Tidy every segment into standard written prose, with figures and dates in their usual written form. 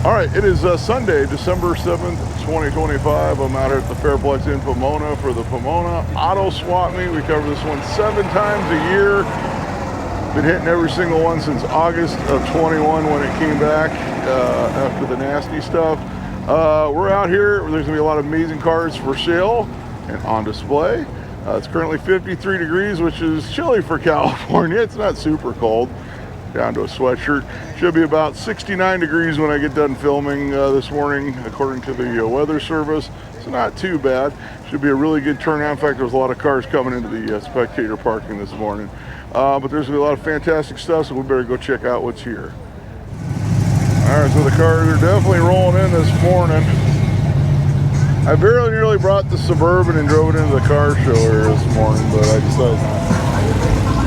All right, it is Sunday, December 7th, 2025. I'm out here at the Fairplex in Pomona for the Pomona Auto Swap Meet. We cover this one 7 times a year. Been hitting every single one since August of 21 when it came back after the nasty stuff. We're out here. There's gonna be a lot of amazing cars for sale and on display. It's currently 53 degrees, which is chilly for California. It's not super cold. Down to a sweatshirt. Should be about 69 degrees when I get done filming this morning, according to the Weather Service. So not too bad. Should be a really good turnout. In fact, there's a lot of cars coming into the spectator parking this morning. But there's gonna be a lot of fantastic stuff, so we better go check out what's here. All right, so the cars are definitely rolling in this morning. I very nearly brought the Suburban and drove it into the car show here this morning, but I decided not.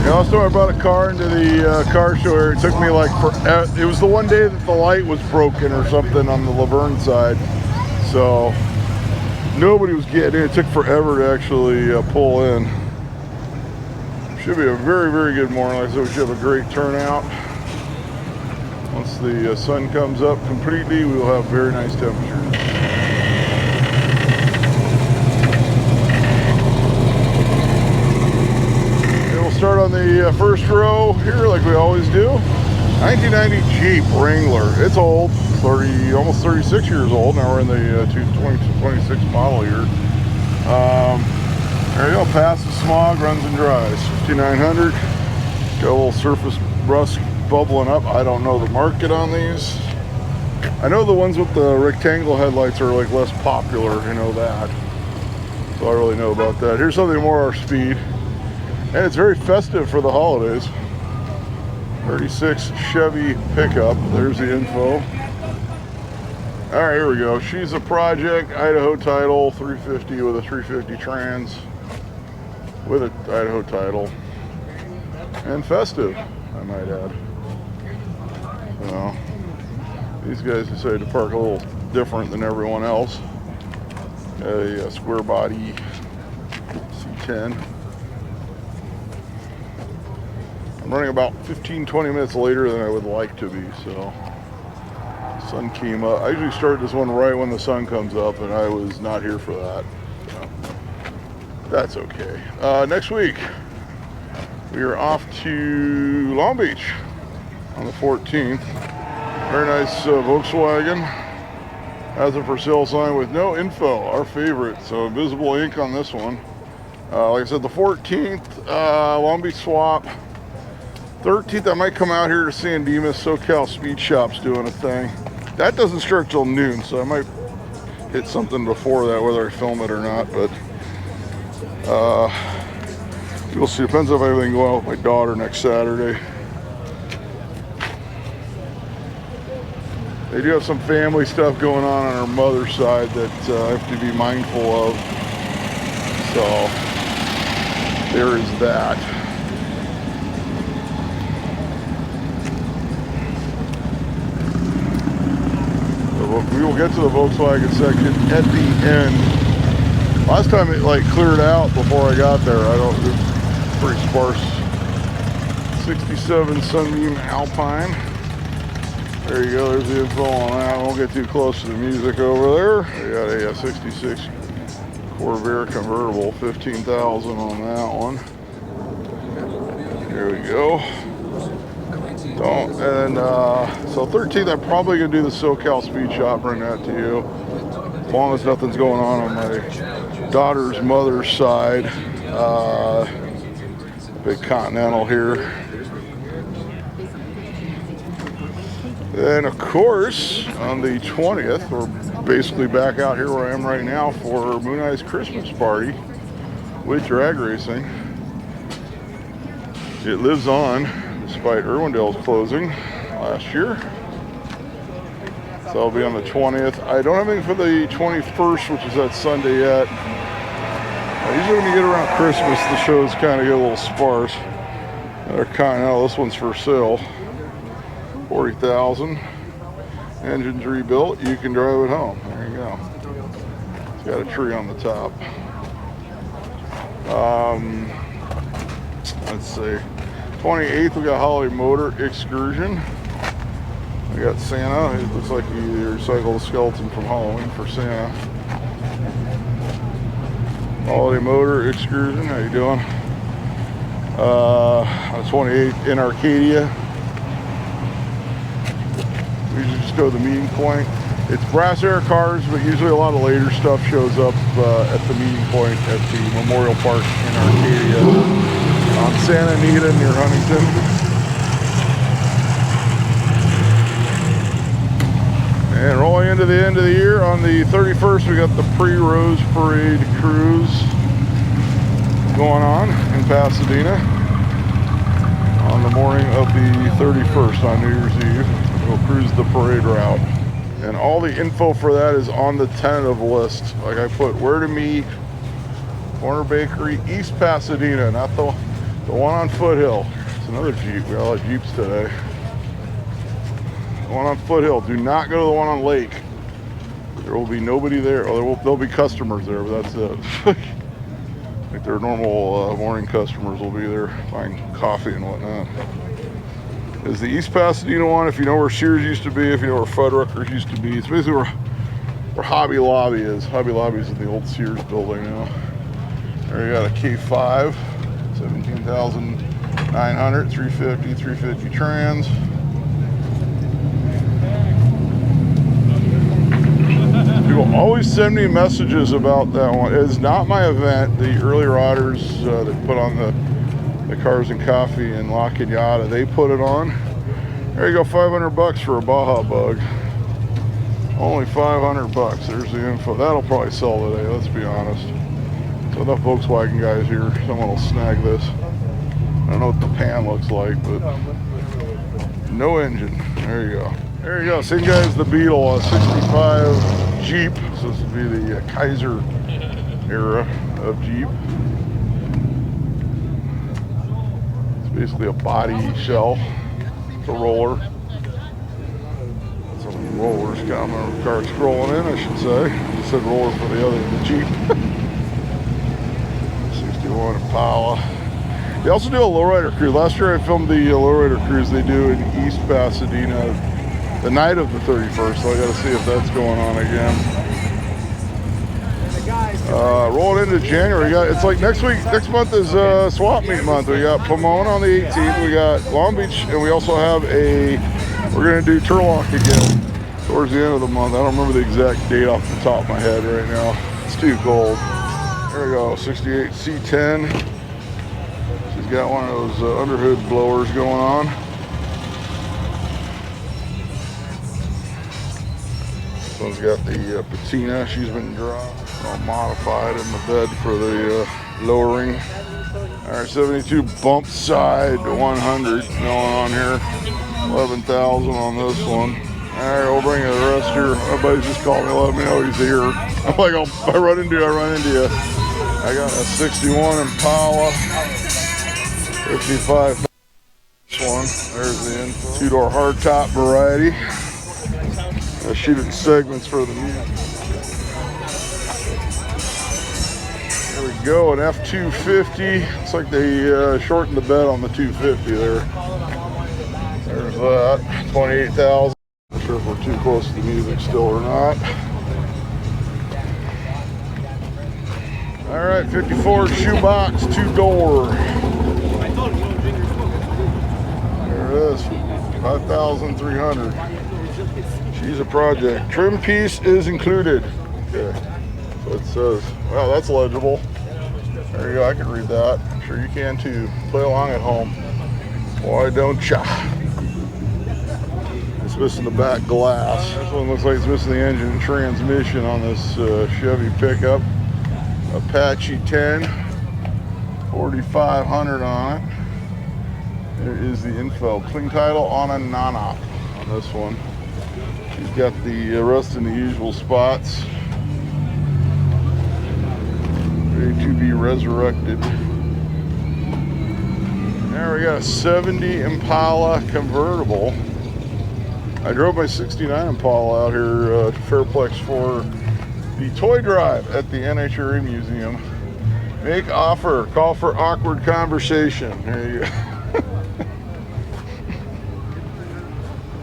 You know, also I brought a car into the car show here. It took me like forever. It was the one day that the light was broken or something on the Laverne side, so nobody was getting in. It took forever to actually pull in. Should be a very, very good morning. Like I said, we should have a great turnout. Once the sun comes up completely, we will have very nice temperatures. Start on the first row here like we always do. 1990 Jeep Wrangler. It's old, almost 36 years old. Now we're in the 2026 model year. There you go, past the smog, runs and dries. 5900. Got a little surface rust bubbling up. I don't know the market on these. I know the ones with the rectangle headlights are like less popular, you know that. So I really know about that. Here's something more our speed. And it's very festive for the holidays. 36 Chevy pickup. There's the info. All right, here we go. She's a project, Idaho title, 350 with a 350 trans, with an Idaho title, and festive, I might add. So, these guys decided to park a little different than everyone else. A square body C10. I'm running about 15-20 minutes later than I would like to be, so sun came up. I usually start this one right when the sun comes up, and I was not here for that, so that's okay. Next week we are off to Long Beach on the 14th. Very nice Volkswagen. Has a for sale sign with no info, our favorite, so invisible ink on this one. Like I said, the 14th Long Beach swap. 13th, I might come out here to San Dimas. SoCal Speed Shop's doing a thing. That doesn't start till noon, so I might hit something before that, whether I film it or not. But we'll see. Depends if I have anything going on with my daughter next Saturday. They do have some family stuff going on her mother's side that I have to be mindful of. So there is that. We will get to the Volkswagen section at the end. Last time it like cleared out before I got there. It was pretty sparse. 67 Sunbeam Alpine. There you go. There's the info on that. I won't get too close to the music over there. We got a 66 Corvette convertible, 15,000 on that one. There we go. So 13th, I'm probably gonna do the SoCal Speed Shop, bring that to you. As long as nothing's going on my daughter's mother's side. Big Continental here. Then of course, on the 20th, we're basically back out here where I am right now for Moon Eye's Christmas party with drag racing. It lives on, despite Irwindale's closing last year. So I'll be on the 20th. I don't have anything for the 21st, which is that Sunday yet. Usually when you get around Christmas, the shows kind of get a little sparse. They're kind of, this one's for sale. 40,000. Engine's rebuilt. You can drive it home. There you go. It's got a tree on the top. Let's see. 28th, we got Holiday Motor Excursion. We We got Santa. It looks like he recycled a skeleton from Halloween for Santa. Holiday Motor Excursion. How you doing? On 28th in Arcadia. We usually just go to the meeting point. It's brass air cars, but usually a lot of later stuff shows up at the meeting point at the Memorial Park in Arcadia on Santa Anita near Huntington. And rolling into the end of the year, on the 31st, we got the pre-Rose Parade cruise going on in Pasadena on the morning of the 31st on New Year's Eve. We'll cruise the parade route. And all the info for that is on the tentative list. Like I put where to meet, Corner Bakery, East Pasadena, not the one on Foothill. It's another Jeep. We got a lot of Jeeps today. The one on Foothill. Do not go to the one on Lake. There will be nobody there. Oh, there'll be customers there, but that's it. Like their normal morning customers will be there buying coffee and whatnot. Is the East Pasadena one, if you know where Sears used to be, if you know where Fuddruckers used to be. It's basically where Hobby Lobby is. Hobby Lobby's in the old Sears building now. There you got a K5, 17,900, 350 trans. People always send me messages about that one. It is not my event. The early riders that put on the Cars and Coffee in La Cañada, they put it on. There you go, $500 for a Baja Bug. Only $500. There's the info. That'll probably sell today, let's be honest. So enough Volkswagen guys here. Someone will snag this. I don't know what the pan looks like, but no engine. There you go. There you go. Same guy as the Beetle, a 65 Jeep. So this would be the Kaiser era of Jeep. Basically a body shell. It's a roller. Some rollers got my car scrolling in, I should say. I said roller for the Jeep. 61 Impala. They also do a lowrider cruise. Last year I filmed the lowrider cruise they do in East Pasadena the night of the 31st, so I gotta see if that's going on again. Rolling into January, it's like next month is Swap Meet month. We got Pomona on the 18th, we got Long Beach, and we also have we're gonna do Turlock again towards the end of the month. I don't remember the exact date off the top of my head right now. It's too cold. There we go, 68 C10. She's got one of those underhood blowers going on. This one's got the patina. She's been all modified in the bed for the lowering. All right, 72 bump side 100 going on here. 11,000 on this one. All right, we'll bring the rest here. My buddy just called me, let me know he's here. I'm like, if I run into you, I run into you. I got a 61 Impala, 55. This one, there's the info. Two-door hardtop variety. Shooting segments for the music. There we go, an F250. Looks like they shortened the bed on the 250 there. There's that, 28,000. Not sure if we're too close to the music still or not. All right, 54 shoebox, two-door. There it is, 5,300. She's a project. Trim piece is included. Okay, so it says, wow, that's legible. There you go, I can read that. I'm sure you can too. Play along at home. Why don't ya? It's missing the back glass. This one looks like it's missing the engine and transmission on this Chevy pickup. Apache 10, 4,500 on it. There is the info. Clean title on a non-op on this one. She's got the rust in the usual spots. Ready to be resurrected. There we got a 70 Impala convertible. I drove my 69 Impala out here to Fairplex for the toy drive at the NHRA Museum. Make offer, call for awkward conversation. There you go.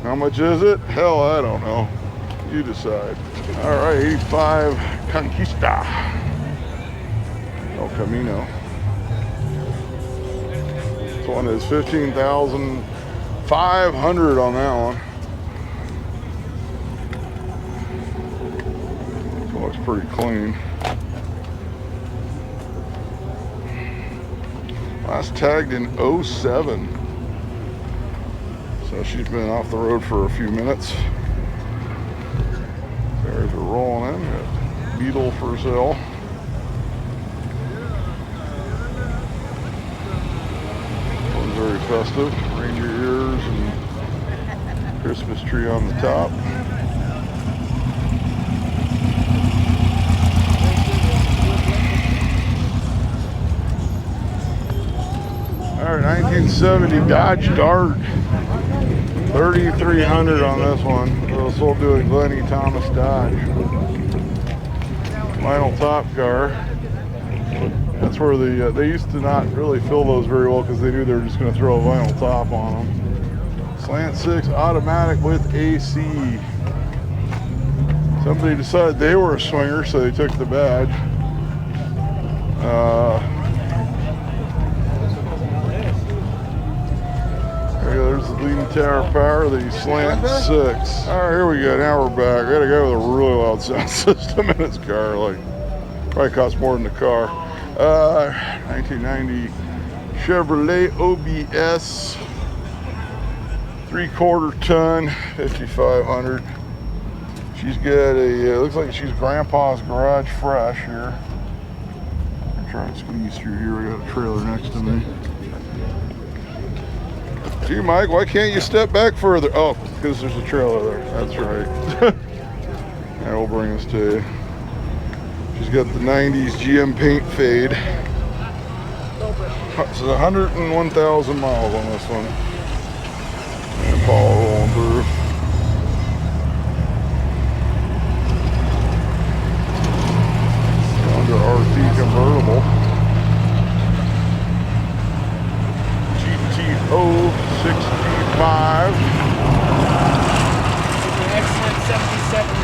How much is it? Hell, I don't know. You decide. All right, 85 Conquista. El Camino. This one is 15,500 on that one. This one looks pretty clean. Last tagged in 07. So she's been off the road for a few minutes. There's a rolling in. Got Beetle for sale. One's very festive. Reindeer ears and Christmas tree on the top. All right, 1970 Dodge Dart. 3,300 on this one. This will do it, Glennie Thomas Dodge. Vinyl top car. That's where they used to not really fill those very well because they knew they were just going to throw a vinyl top on them. Slant 6 automatic with AC. Somebody decided they were a swinger, so they took the badge. There's the leading tower power, the slant 6. All right, here we go. Now we're back. We got a guy with a really loud sound system in his car. Like, probably costs more than the car. 1990 Chevrolet OBS, 3/4 ton, 5,500. She's got a, looks like she's Grandpa's garage fresh here. I'm trying to squeeze through here. I got a trailer next to me. Gee, Mike, why can't you step back further? Oh, because there's a trailer there. That's right. And we'll bring this to you. She's got the 90s GM paint fade. It's 101,000 miles on this one. And Paul rolling through. Under RT convertible. GTO 65. Excellent 77.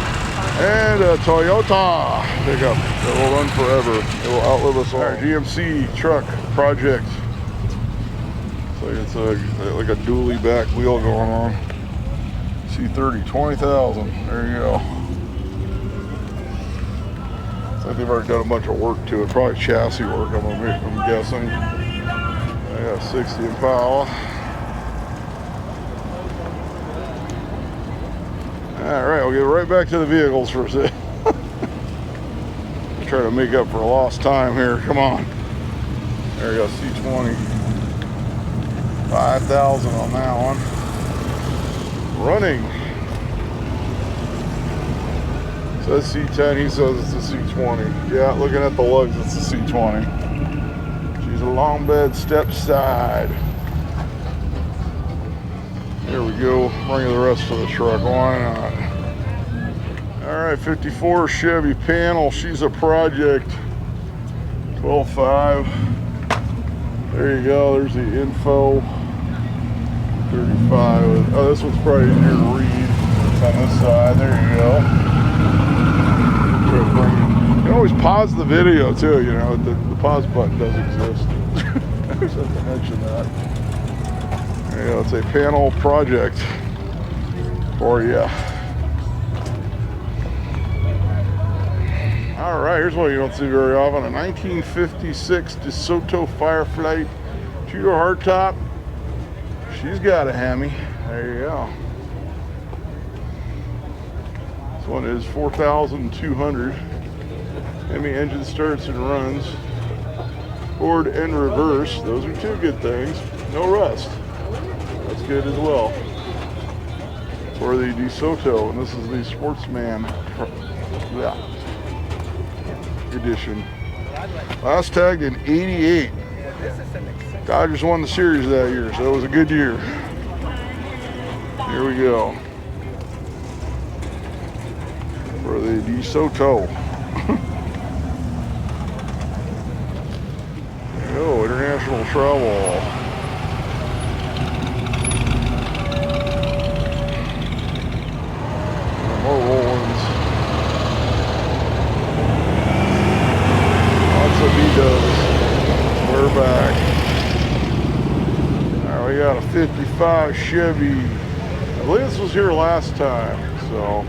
And a Toyota pickup that will run forever. It will outlive us all. All right, GMC truck project. So it's like a dually back wheel going on. C30, 20,000. There you go. It's like they've already done a bunch of work to it. Probably chassis work, I'm guessing. Yeah, 60 Impala. Alright, we'll get right back to the vehicles for a sec. Try to make up for lost time here. Come on. There we go, C20. 5,000 on that one. Running. Says C10, he says it's a C20. Yeah, looking at the lugs, it's a C20. She's a long bed step side. Here we go. Bring the rest of the truck. Why not? All right, 54 Chevy panel. She's a project. 12.5. There you go. There's the info. 35. Oh, this one's probably easier to read. It's on this side. There you go. You can always pause the video too. You know, the pause button does exist. I just have to mention that. You know, it's a panel project for you. All right, here's one you don't see very often. A 1956 DeSoto Firefly 2-door hardtop. She's got a Hemi. There you go. This one is 4,200. Hemi engine starts and runs. Forward and reverse. Those are two good things. No rust. That's good as well. For the DeSoto, and this is the Sportsman edition. Last tagged in 88. Dodgers won the series that year, so it was a good year. Here we go. For the DeSoto. There you go, international travel. More roll-ins. Lots of V-dubs. We're back. Alright, we got a 55 Chevy. I believe this was here last time, so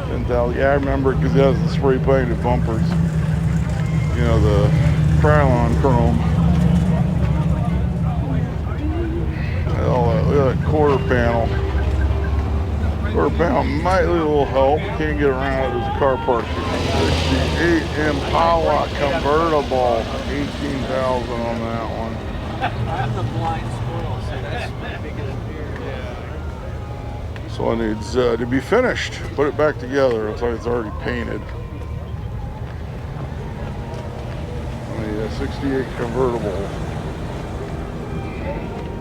10,000. Yeah, I remember it because it has the spray painted bumpers. You know, the Krylon chrome. Look at that quarter panel. Quarter panel might need a little help. Can't get around it. There's a car parked here. 68 Impala convertible. 18,000 on that one. I'm the blind squirrel, so that's my biggest fear. So it needs to be finished. Put it back together. Looks like it's already painted. The 68 convertible.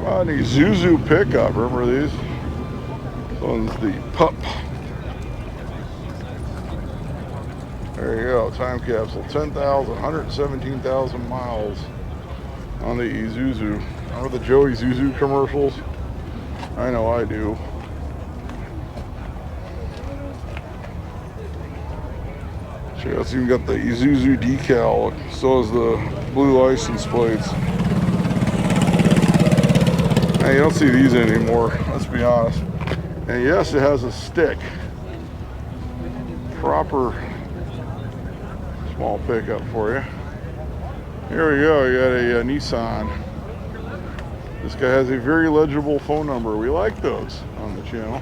Oh, and the Isuzu pickup. Remember these? This one's the pup. There you go. Time capsule. 10,000, 117,000 miles on the Isuzu. Remember the Joey Isuzu commercials? I know I do. It's even got the Isuzu decal, so is the blue license plates. Hey, you don't see these anymore, let's be honest. And yes, it has a stick. Proper small pickup for you. Here we go, you got a Nissan. This guy has a very legible phone number. We like those on the channel.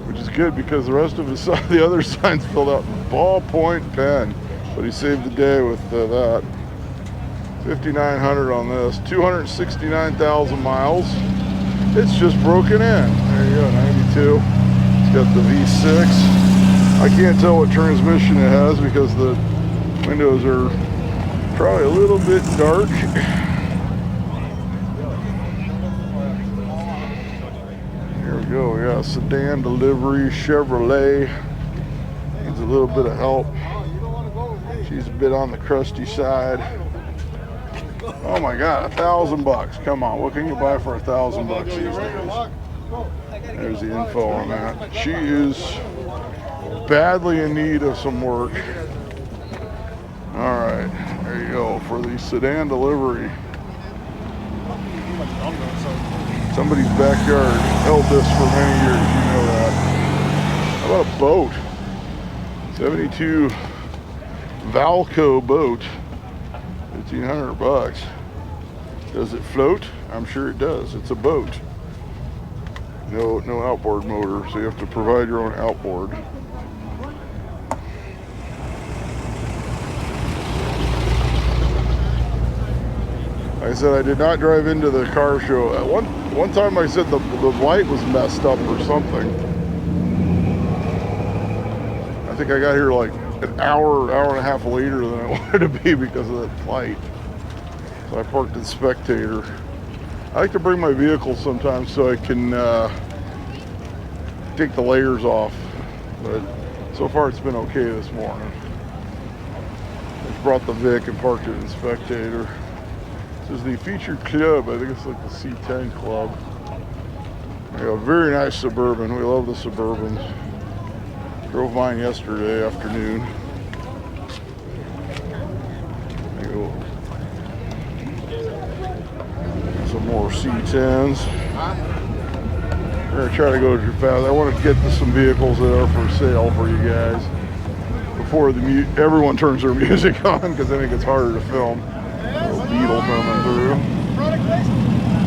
Which is good because the rest of the other signs filled out in ballpoint pen. But he saved the day with that. 5,900 on this. 269,000 miles. It's just broken in. There you go, 92. It's got the V6. I can't tell what transmission it has because the windows are probably a little bit dark. Go, we got a sedan delivery, Chevrolet. Needs a little bit of help. She's a bit on the crusty side. Oh my God, $1,000. Come on, what can you buy for $1,000 these days? There's the info on that. She is badly in need of some work. All right, there you go for the sedan delivery. Somebody's backyard held this for many years, you know that. How about a boat? 72 Valco boat, $1,500. Does it float? I'm sure it does. It's a boat. No outboard motor, so you have to provide your own outboard. Like I said, I did not drive into the car show. One time I said the light was messed up or something. I think I got here like an hour and a half later than I wanted to be because of that light. So I parked in Spectator. I like to bring my vehicle sometimes so I can take the layers off. But so far it's been okay this morning. I brought the Vic and parked it in Spectator. This is the featured club. I think it's like the C10 club. We have a very nice Suburban. We love the Suburbans. Drove mine yesterday afternoon. There you go. Some more C10s. We're gonna try to go too fast. I want to get to some vehicles that are for sale for you guys before everyone turns their music on, because I think it's harder to film. Little Beetle coming through.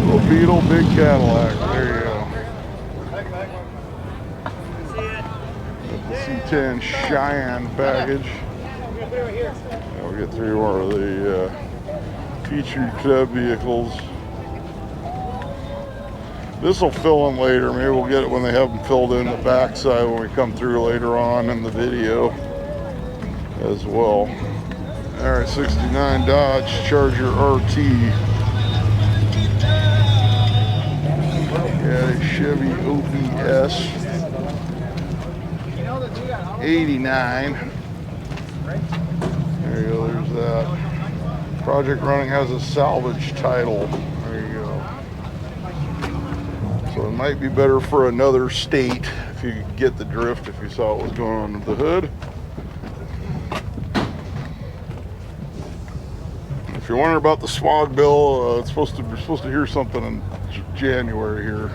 Little Beetle, big Cadillac. There you go. The C10 Cheyenne package. We'll get through more of the featured club vehicles. This will fill in later. Maybe we'll get it when they have them filled in the backside when we come through later on in the video as well. All right, 69 Dodge Charger RT. Got a Chevy OBS 89. There you go, there's that. Project running has a salvage title. There you go. So So it might be better for another state if you could get the drift, if you saw what was going on with the hood. If you're wondering about the smog bill, we're supposed to hear something in January here.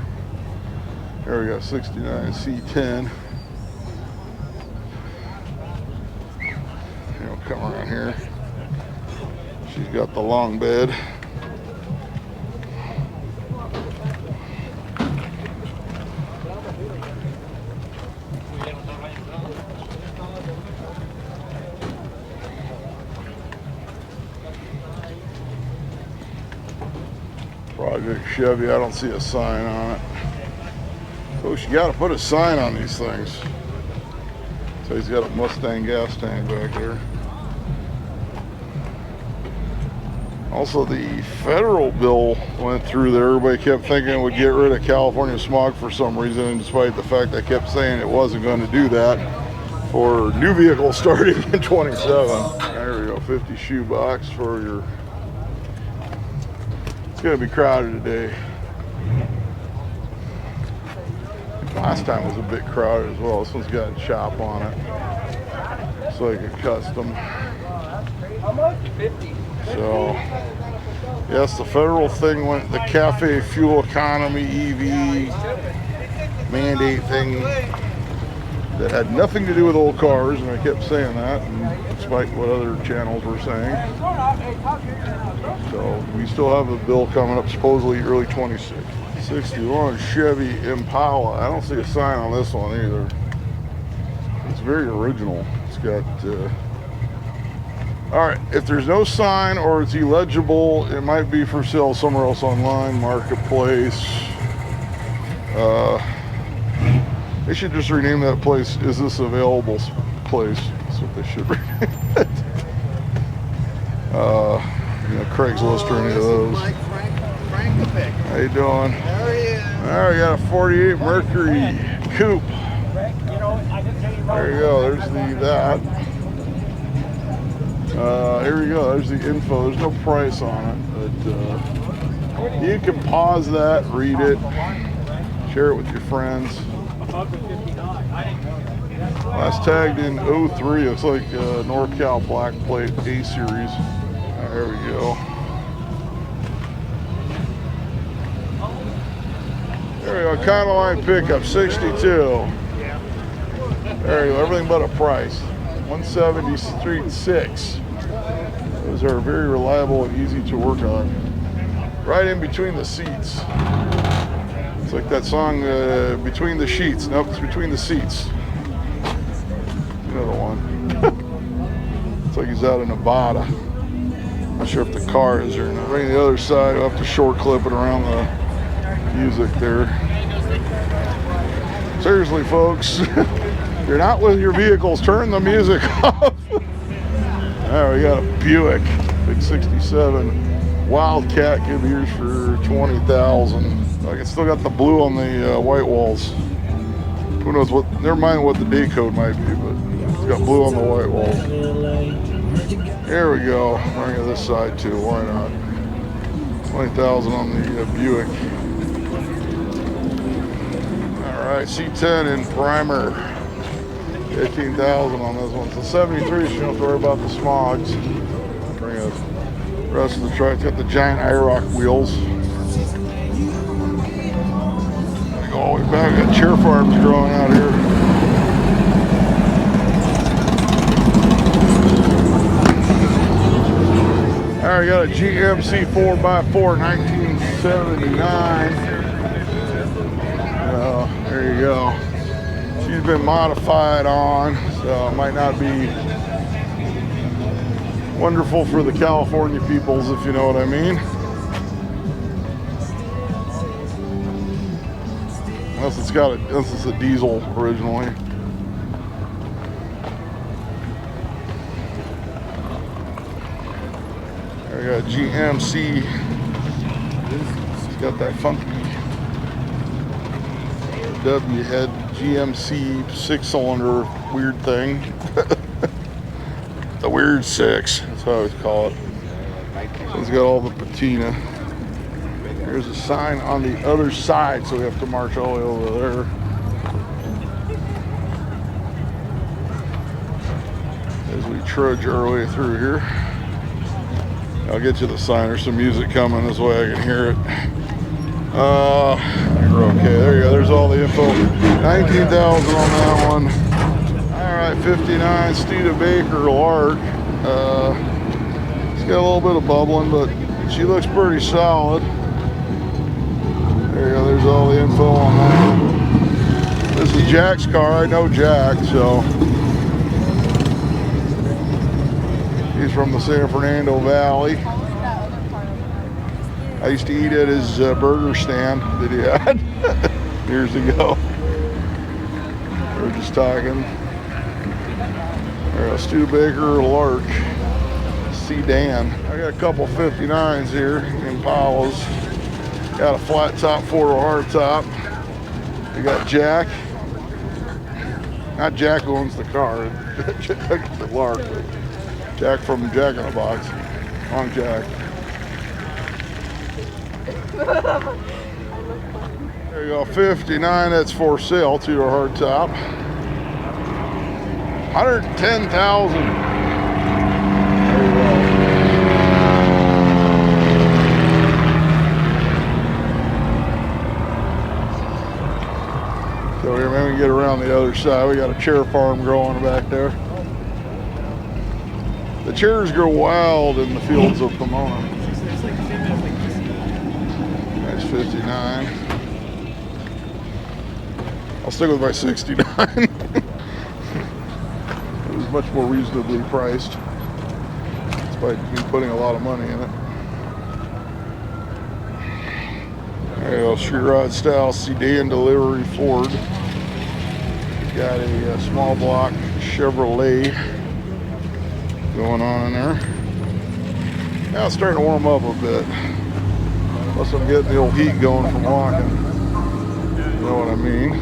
There we got 69 C10. We'll come around here. She's got the long bed. Project Chevy, I don't see a sign on it. Coach, you gotta put a sign on these things. So he's got a Mustang gas tank back there. Also, the federal bill went through there. Everybody kept thinking it would get rid of California smog for some reason, and despite the fact I kept saying it wasn't going to do that for new vehicles starting in 27. There we go, 50 shoebox for your... It's going to be crowded today. Last time was a bit crowded as well. This one's got a chop on it. It's like a custom. How much? 50. So, yes, the federal thing went, the cafe fuel economy EV mandate thing that had nothing to do with old cars, and I kept saying that, and despite what other channels were saying. So, we still have a bill coming up, supposedly early 26. 61 Chevy Impala. I don't see a sign on this one either. It's very original. It's got... Alright, if there's no sign or it's illegible, it might be for sale somewhere else online, marketplace. They should just rename that place, Is This Available Place? That's what they should rename it. You know, Craigslist or any of those. How you doing? How are you? Alright, we got a 48 Mercury Coupe. There you go, there's that. Here we go, there's the info. There's no price on it, but you can pause that, read it, share it with your friends. Last tagged in 03, looks like NorCal Black Plate A Series. There we go. There we go, Econoline pickup, 62. There you go, everything but a price. 170 Street 6. Those are very reliable and easy to work on. Right in between the seats. It's like that song, Between the Sheets. Nope, it's Between the Seats. Another one. It's like he's out in Nevada. Not sure if the car is or not. Right on the other side, I'll have to short clip it around the music there. Seriously, folks. If you're not with your vehicles, turn the music off. There we got a Buick, big 67 Wildcat, could be yours for $20,000. Like, it's still got the blue on the white walls. Who knows what? Never mind what the day code might be, but it's got blue on the white walls. There we go. Bring it this side too. Why not? $20,000 on the Buick. All right, C10 in primer. 18,000 on this one. So 73, so you don't have to worry about the smogs. Bring the rest of the truck. It's got the giant IROC wheels. I go all the way back. Got chair farms growing out here. All right, we got a GMC 4x4 1979. There you go. She's been modified on, so it might not be wonderful for the California peoples, if you know what I mean. Unless it's a diesel originally. There we got GMC. It's got that funky W head GMC 6-cylinder weird thing. The weird 6, that's what I always call it. So it's got all the patina. Here There's a sign on the other side, so we have to march all the way over there. As we trudge our way through here. I'll get you the sign. There's some music coming this way. I can hear it. You're okay. There you go. There's all the info. 19,000 on that one. All right, 59 Studebaker Lark. It's got a little bit of bubbling, but she looks pretty solid. There you go. There's all the info on that. This is Jack's car. I know Jack, so he's from the San Fernando Valley. I used to eat at his burger stand that he had years ago. We were just talking. There, a Studebaker Lark sedan. I got a couple 59s here, Impalas. Got a flat top, four-door hard top. We got Jack. Not Jack who owns the car. Jack the Lark. But Jack from Jack in the Box. Wrong Jack. There you go, 59, that's for sale, two-door hard top. 110,000. There you go. So here, maybe we can get around the other side. We got a chair farm growing back there. The chairs grow wild in the fields of Pomona. That's 59. I'll stick with my 69. It was much more reasonably priced, despite me putting a lot of money in it. There you go, street rod style sedan delivery Ford. Got a small block Chevrolet going on in there. Now it's starting to warm up a bit. Plus I'm getting the old heat going from walking. You know what I mean?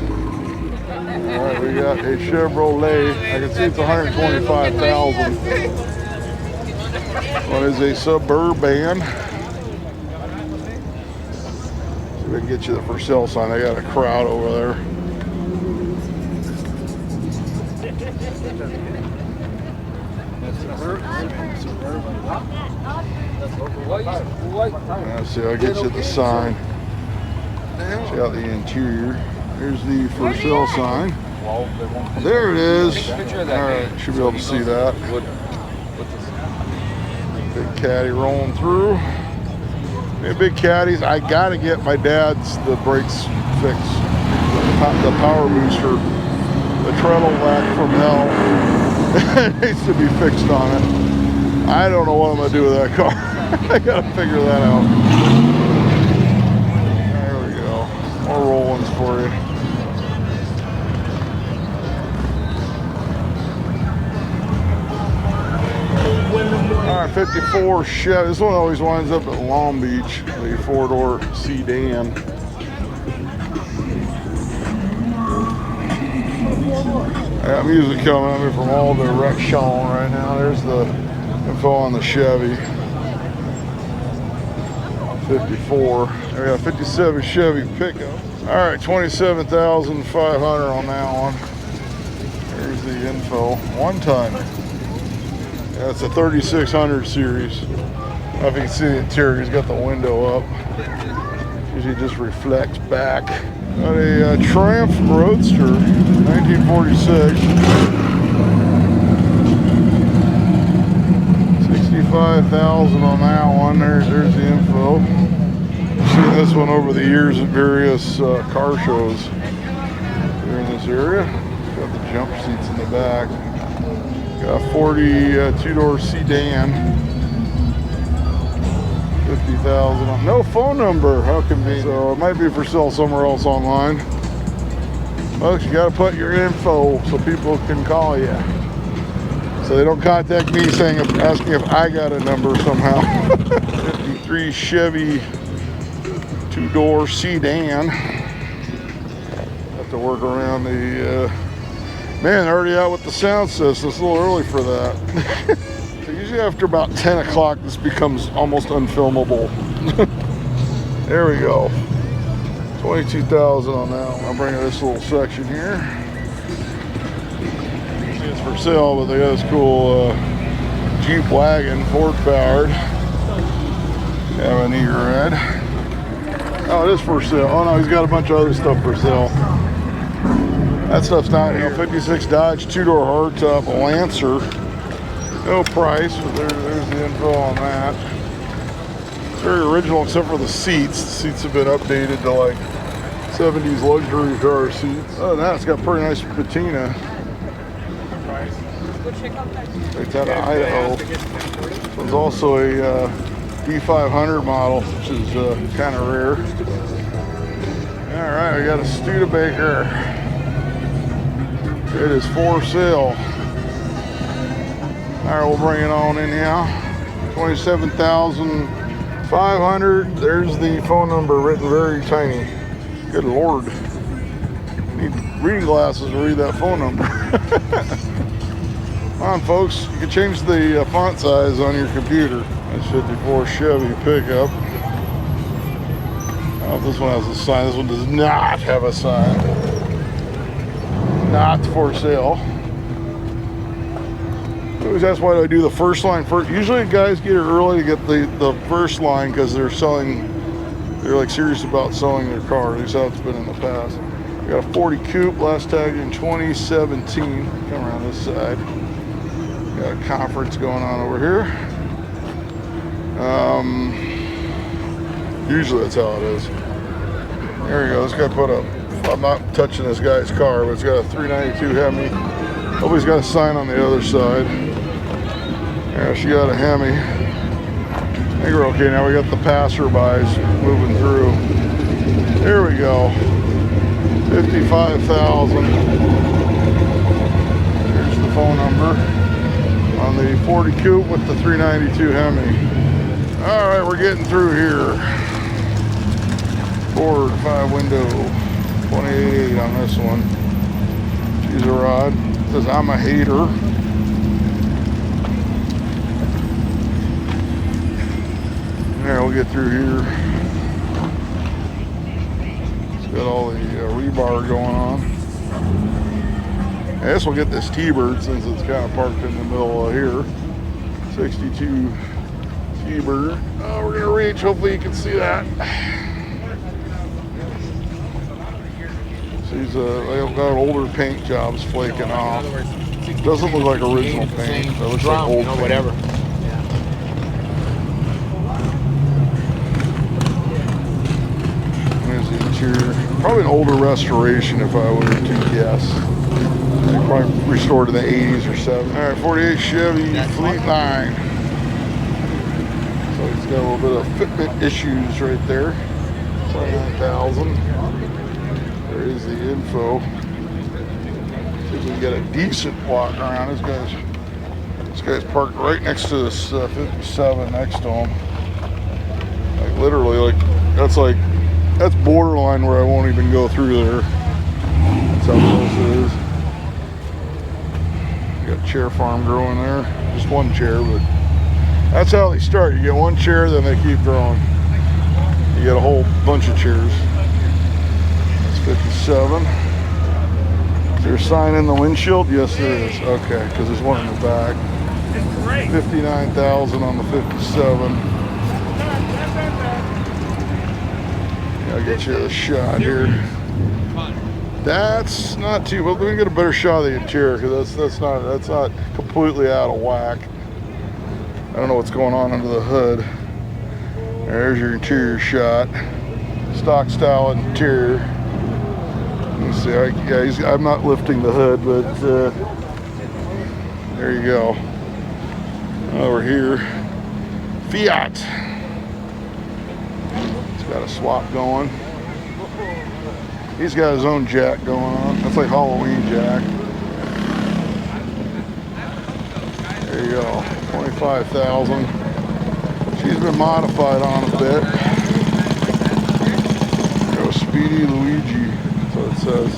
Alright, we got a Chevrolet. I can see it's 125,000. One is a Suburban. See if we can get you the for sale sign. I got a crowd over there. Let's see, I'll get you the sign. Check out the interior. Here's the for sale sign. There it is. Alright, should be able to see that. Big caddy rolling through. Hey, big caddies. I gotta get my dad's the brakes fixed. The power booster. The treadle vac from hell. It needs to be fixed on it. I don't know what I'm gonna do with that car. I gotta figure that out. There we go. More roll-ins for you. Alright, 54 Chevy. This one always winds up at Long Beach. The four-door sedan. I got music coming at me from all directions right now. There's the info on the Chevy. 54. I got a 57 Chevy pickup. All right, 27,500 on that one. There's the info. 1 ton. Yeah, it's a 3600 series. I don't know if you can see the interior. He's got the window up. Usually just reflects back. Got a Triumph Roadster, 1946. 65,000 on that one. There's the info. I've seen this one over the years at various car shows here in this area. Got the jump seats in the back. Got a 40 two-door sedan. 50,000 on. No phone number. How convenient. So it might be for sale somewhere else online. Folks, you got to put your info so people can call you. So they don't contact me asking if I got a number somehow. 53 Chevy two-door sedan. Have to work around the man, already out with the sound system. It's a little early for that. So usually after about 10 o'clock this becomes almost unfilmable. There we go. 22,000 on that one. I'll bring this little section here. See, it's for sale, but they got this cool Jeep wagon, Ford powered. Have a neat red. Oh, it is for sale. Oh no, he's got a bunch of other stuff for sale. That stuff's not here. 56 Dodge, two-door hardtop Lancer. No price, but there's the info on that. It's very original except for the seats. The seats have been updated to like 70s luxury car seats. Other than that, it's got pretty nice patina. It's out of Idaho. There's also a D500 model, which is kind of rare. All right, we got a Studebaker. It is for sale. All right, we'll bring it on in now. 27,500. There's the phone number written very tiny. Good Lord. Need reading glasses to read that phone number. Come on, folks. You can change the font size on your computer. That's 54 Chevy pickup. I don't know if this one has a sign. This one does not have a sign. Not for sale. I always ask, why do I do the first line first? Usually guys get it early to get the first line because they're like serious about selling their car. At least how it's been in the past. We got a 40 coupe, last tagged in 2017. Come around this side. Got a conference going on over here. Usually that's how it is. There you go. This guy put a, I'm not touching this guy's car, but it's got a 392 Hemi. Hope he's got a sign on the other side. Yeah, she got a Hemi. I think we're okay now. We got the passerbys moving through. Here we go. 55,000. Here's the phone number on the 40 coupe with the 392 Hemi. All right, we're getting through here. Ford 5-window, 28.8 on this one. She's a rod. It says I'm a hater. There, we'll get through here. It's got all the rebar going on. I guess we'll get this T-Bird since it's kind of parked in the middle of here. 62 T-Bird. Oh, we're gonna reach. Hopefully you can see that. These got older paint jobs flaking off. Doesn't look like original paint. It looks like old paint. Whatever. There's the interior. Probably an older restoration if I were to guess. Probably restored in the 80s or 70s. All right, 48 Chevy Fleet 9. So it's got a little bit of fitment issues right there. 29,000. There is the info. See if we can get a decent walk around. This guy's parked right next to this 57 next to him. Like literally, that's borderline where I won't even go through there. That's how close it is. You got chair farm growing there. Just one chair, but that's how they start. You get one chair, then they keep growing. You get a whole bunch of chairs. 57. Is there a sign in the windshield? Yes, there is. Okay, because there's one in the back. 59,000 on the 57. Yeah, I'll get you a shot here. That's not too. Well, we can get a better shot of the interior because that's not completely out of whack. I don't know what's going on under the hood. There's your interior shot. Stock style interior. Let's see, I'm not lifting the hood, but there you go. Over here, Fiat. It's got a swap going. He's got his own jack going on. That's like Halloween jack. There you go, 25,000. She's been modified on a bit. Go Speedy Luigi. That's what it says.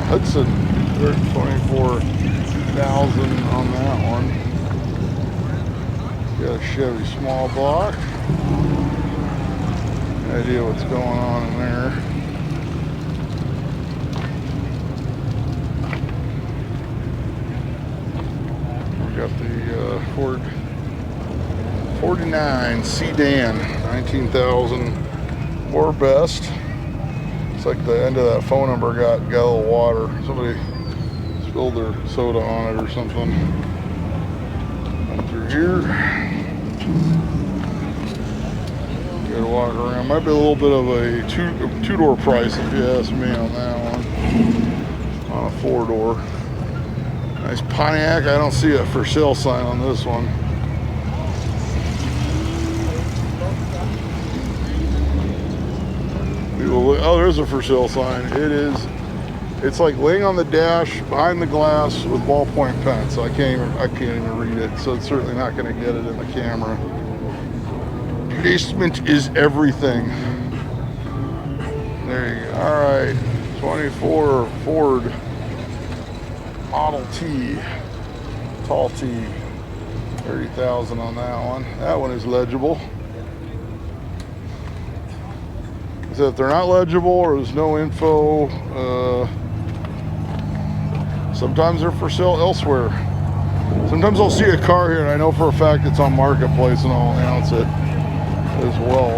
Hudson, 24,000 on that one. Got a Chevy small block. No idea what's going on in there. We got the Ford 49 sedan, 19,000 or best. It's like the end of that phone number got a little water. Somebody spilled their soda on it or something. Come through here. Gotta walk around. Might be a little bit of a two-door price if you ask me on that one. On a four-door. Nice Pontiac. I don't see a for sale sign on this one. Oh, there's a for sale sign. It's like laying on the dash behind the glass with ballpoint pens. So I can't even read it. So it's certainly not going to get it in the camera. Placement is everything. There you go. All right, 24 Ford Model T, tall T, 30,000 on that one. That one is legible. So if they're not legible or there's no info, sometimes they're for sale elsewhere. Sometimes I'll see a car here and I know for a fact it's on Marketplace and I'll announce it as well.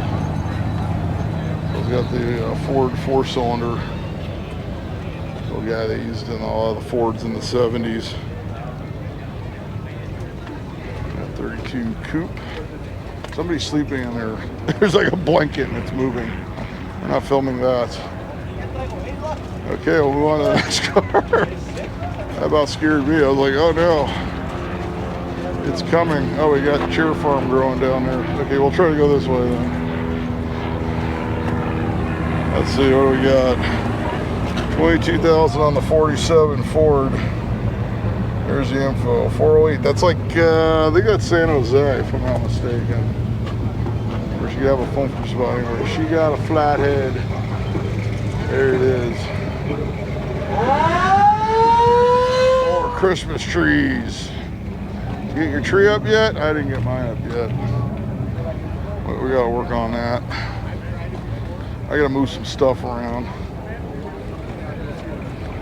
So it's got the Ford 4-cylinder. The guy they used in a lot of the Fords in the 70s. Got 32 coupe. Somebody's sleeping in there. There's like a blanket and it's moving. We're not filming that. Okay, we'll move on to the next car. That about scared me. I was like, oh no. It's coming. Oh, we got Cheer Farm growing down there. Okay, we'll try to go this way then. Let's see, what do we got? 22,000 on the 47 Ford. There's the info. 408. That's like, they got San Jose, if I'm not mistaken. She could have a funky spot anywhere. She got a flathead. There it is. More Christmas trees. Did you get your tree up yet? I didn't get mine up yet. But we gotta work on that. I gotta move some stuff around.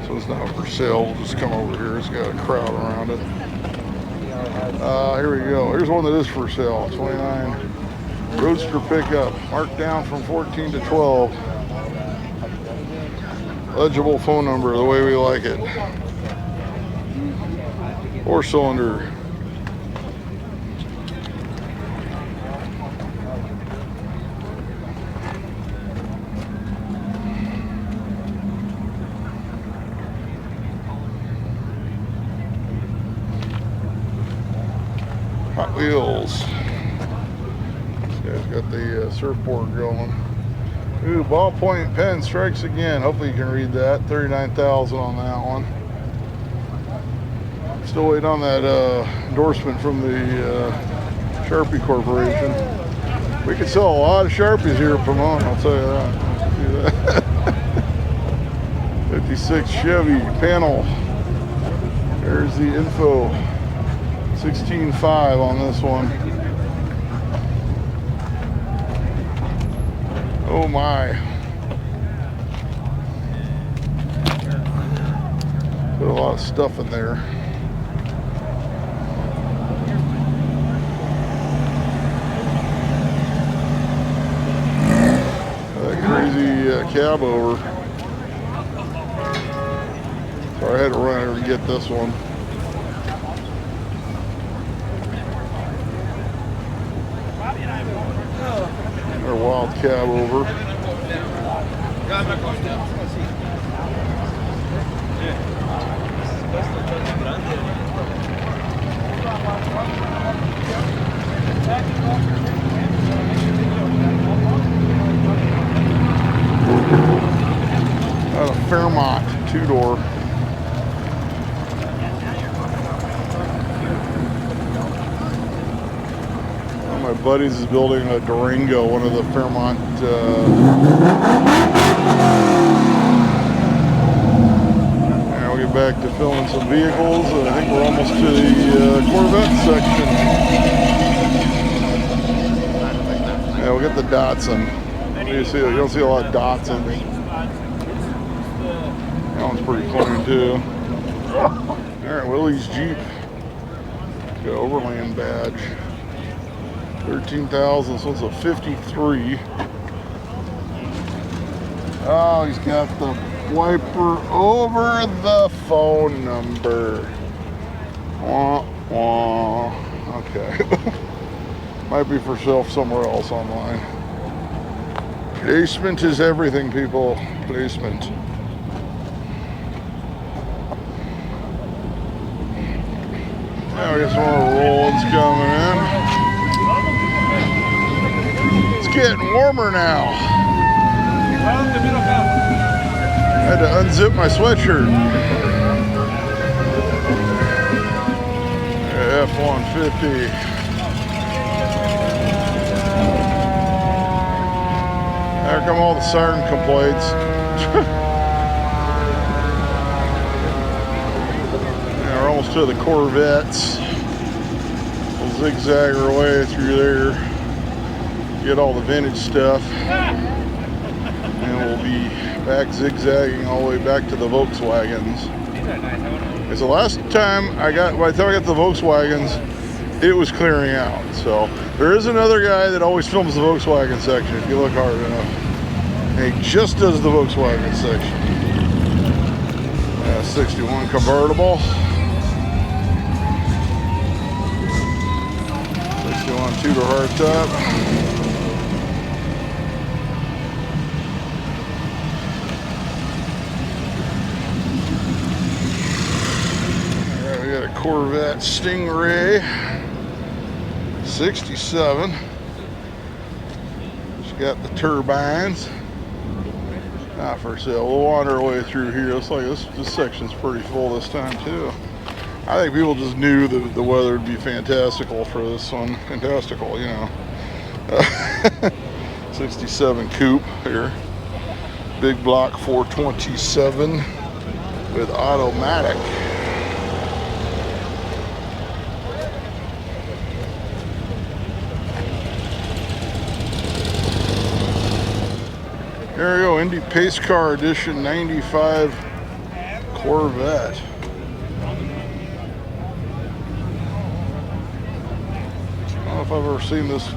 So it's not for sale. We'll just come over here. It's got a crowd around it. Here we go. Here's one that is for sale. 29. Roadster pickup, marked down from 14 to 12. Legible phone number, the way we like it. 4-cylinder. Hot Wheels. Got the surfboard going. Ooh, ballpoint pen strikes again. Hopefully you can read that. 39,000 on that one. Still waiting on that endorsement from the Sharpie Corporation. We could sell a lot of Sharpies here at Pomona, I'll tell you that. 56 Chevy panel. There's the info. 16.5 on this one. Oh my. Put a lot of stuff in there. That crazy cab over. So I had to run over and get this one. Our wild cab over. A Fairmont 2-door. One of my buddies is building a Durango, one of the Fairmont get back to filming some vehicles. I think we're almost to the Corvette section. Yeah, we'll get the Datsun. You don't see a lot of Datsuns. That one's pretty clean too. Alright, Willie's Jeep. Got Overland badge. 13,000, so it's a 53. Oh, he's got the wiper over the phone number. Wah, wah. Okay. Might be for sale somewhere else online. Placement is everything, people. Placement. Now we got some more Rollins coming in. It's getting warmer now. I had to unzip my sweatshirt. F-150. There come all the siren complaints. Yeah, we're almost to the Corvettes. We'll zigzag our way through there. Get all the vintage stuff. And we'll be back zigzagging all the way back to the Volkswagens. Because the last time by the time I got to the Volkswagens, it was clearing out. So there is another guy that always films the Volkswagen section if you look hard enough. And he just does the Volkswagen section. 61 convertible. 61 Tudor hardtop. Alright, we got a Corvette Stingray. 67. She's got the turbines. Not for sale. We'll wander our way through here. Looks like this section's pretty full this time too. I think people just knew that the weather would be fantastical for this one. Fantastical, you know. 67 coupe here. Big block 427 with automatic. There we go, Indy Pace Car Edition 95 Corvette. I don't know if I've ever seen this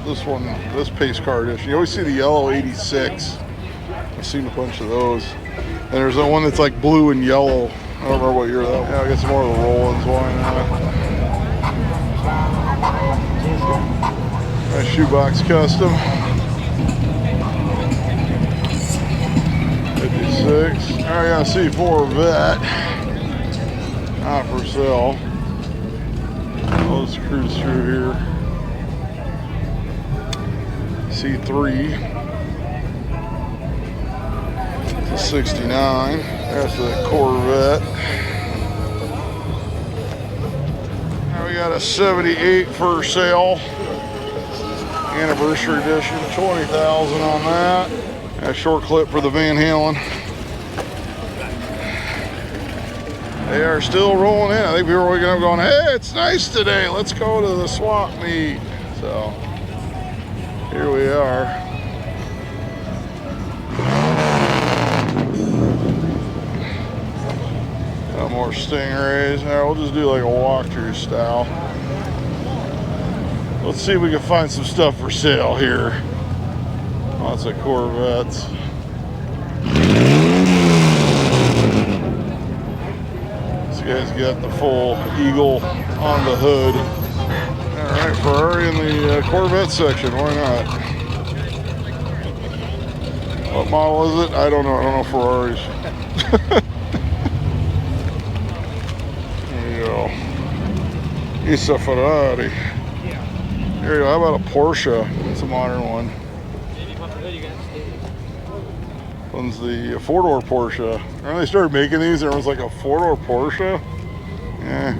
Pace Car Edition. You always see the yellow 86. I've seen a bunch of those. And there's that one that's like blue and yellow. I don't remember what year that was. Yeah, I got some more of the Rollins. Why not? Nice shoebox custom. 56. I got a C4 not for sale. Let's cruise through here. C3. It's a 69. That's a Corvette. Now we got a 78 for sale. Anniversary edition. 20,000 on that. A short clip for the Van Halen. They are still rolling in. I think people were waking up going, hey, it's nice today. Let's go to the swap meet. So, here we are. Got more Stingrays. All right, we'll just do like a walkthrough style. Let's see if we can find some stuff for sale here. Lots of Corvettes. This guy's got the full Eagle on the hood. Alright, Ferrari in the Corvette section, why not? What model is it? I don't know Ferraris. There you go. It's a Ferrari. There you go, how about a Porsche? It's a modern one. One's the four-door Porsche. Remember they started making these, there was like a four-door Porsche? Yeah.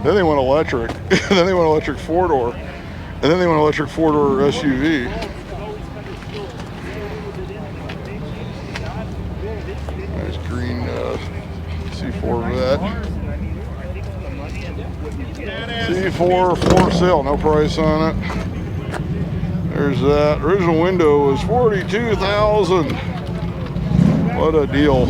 Then they went electric. Then they went electric four-door. And then they went electric four-door SUV. Nice green C4 Vet. C4 for sale, no price on it. There's that. Original window was $42,000. What a deal.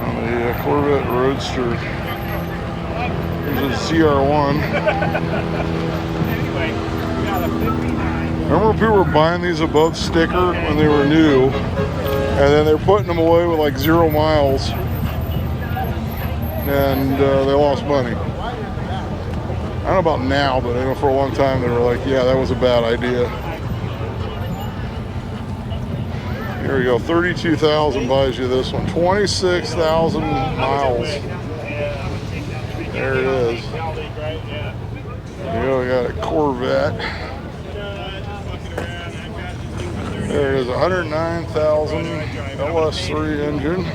On the Corvette Roadster. Here's a ZR1. Remember when people were buying these above sticker when they were new, and then they're putting them away with like 0 miles, and they lost money. I don't know about now, but I know for a long time they were like, yeah, that was a bad idea. Here we go, 32,000 buys you this one. 26,000 miles. There it is. There you go, we got a Corvette. There it is, 109,000 LS3 engine.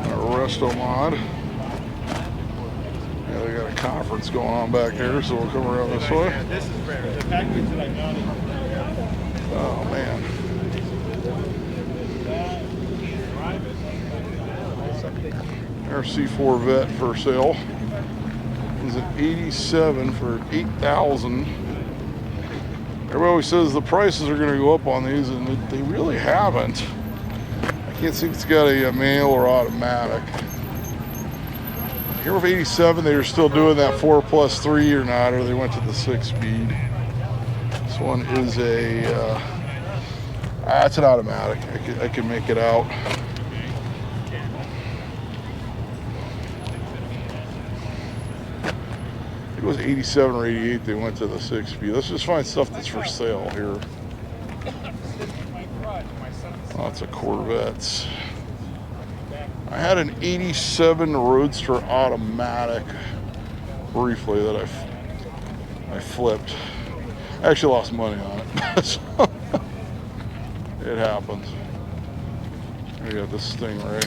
A resto mod. Yeah, they got a conference going on back here, so we'll come around this way. Oh man. There's C4 Vet for sale. It's an 87 for 8,000. Everybody always says the prices are going to go up on these, and they really haven't. I can't see if it's got a manual or automatic. Here with 87, they were still doing that 4+3 or not, or they went to the 6-speed. This one is a, it's an automatic. I can make it out. It was 87 or 88, they went to the 6-speed. Let's just find stuff that's for sale here. Lots of Corvettes. I had an 87 Roadster automatic briefly that I flipped. I actually lost money on it. So, it happens. We got this Stingray.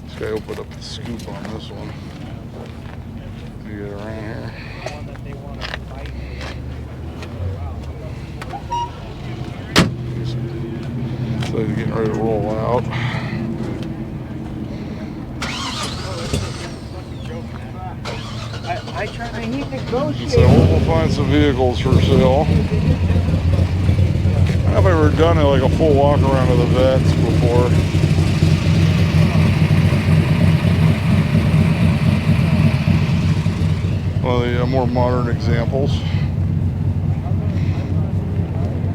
This guy opened up the scoop on this one. You get around here. So he's getting ready to roll out. I try to negotiate. So we'll find some vehicles for sale. I've ever done like a full walk around of the vets before. One of the more modern examples.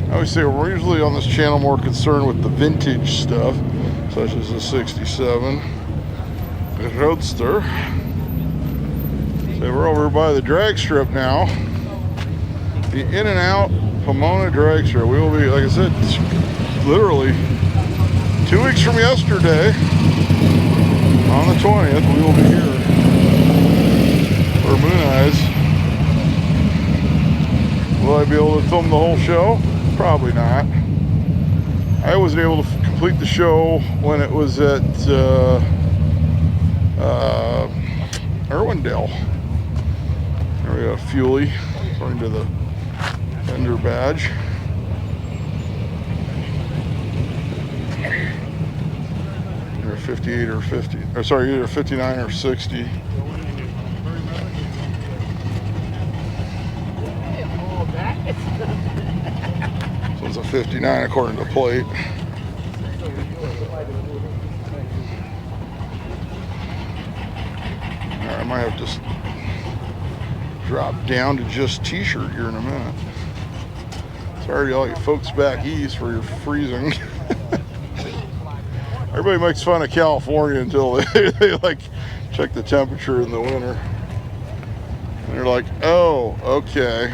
I always say we're usually on this channel more concerned with the vintage stuff, such as the 67 Roadster. So we're over by the drag strip now. The In and Out Pomona drag strip. We will be, like I said, literally 2 weeks from yesterday, on the 20th, we will be here for Moon Eyes. Will I be able to film the whole show? Probably not. I wasn't able to complete the show when it was at Irwindale. There we go, Fuelie, according to the vendor badge. Either 58 or 50, or sorry, either 59 or 60. So it's a 59 according to plate. Alright, I might have to drop down to just t-shirt here in a minute. Sorry to all you folks back east for your freezing. Everybody makes fun of California until they like check the temperature in the winter. And they're like, oh, okay.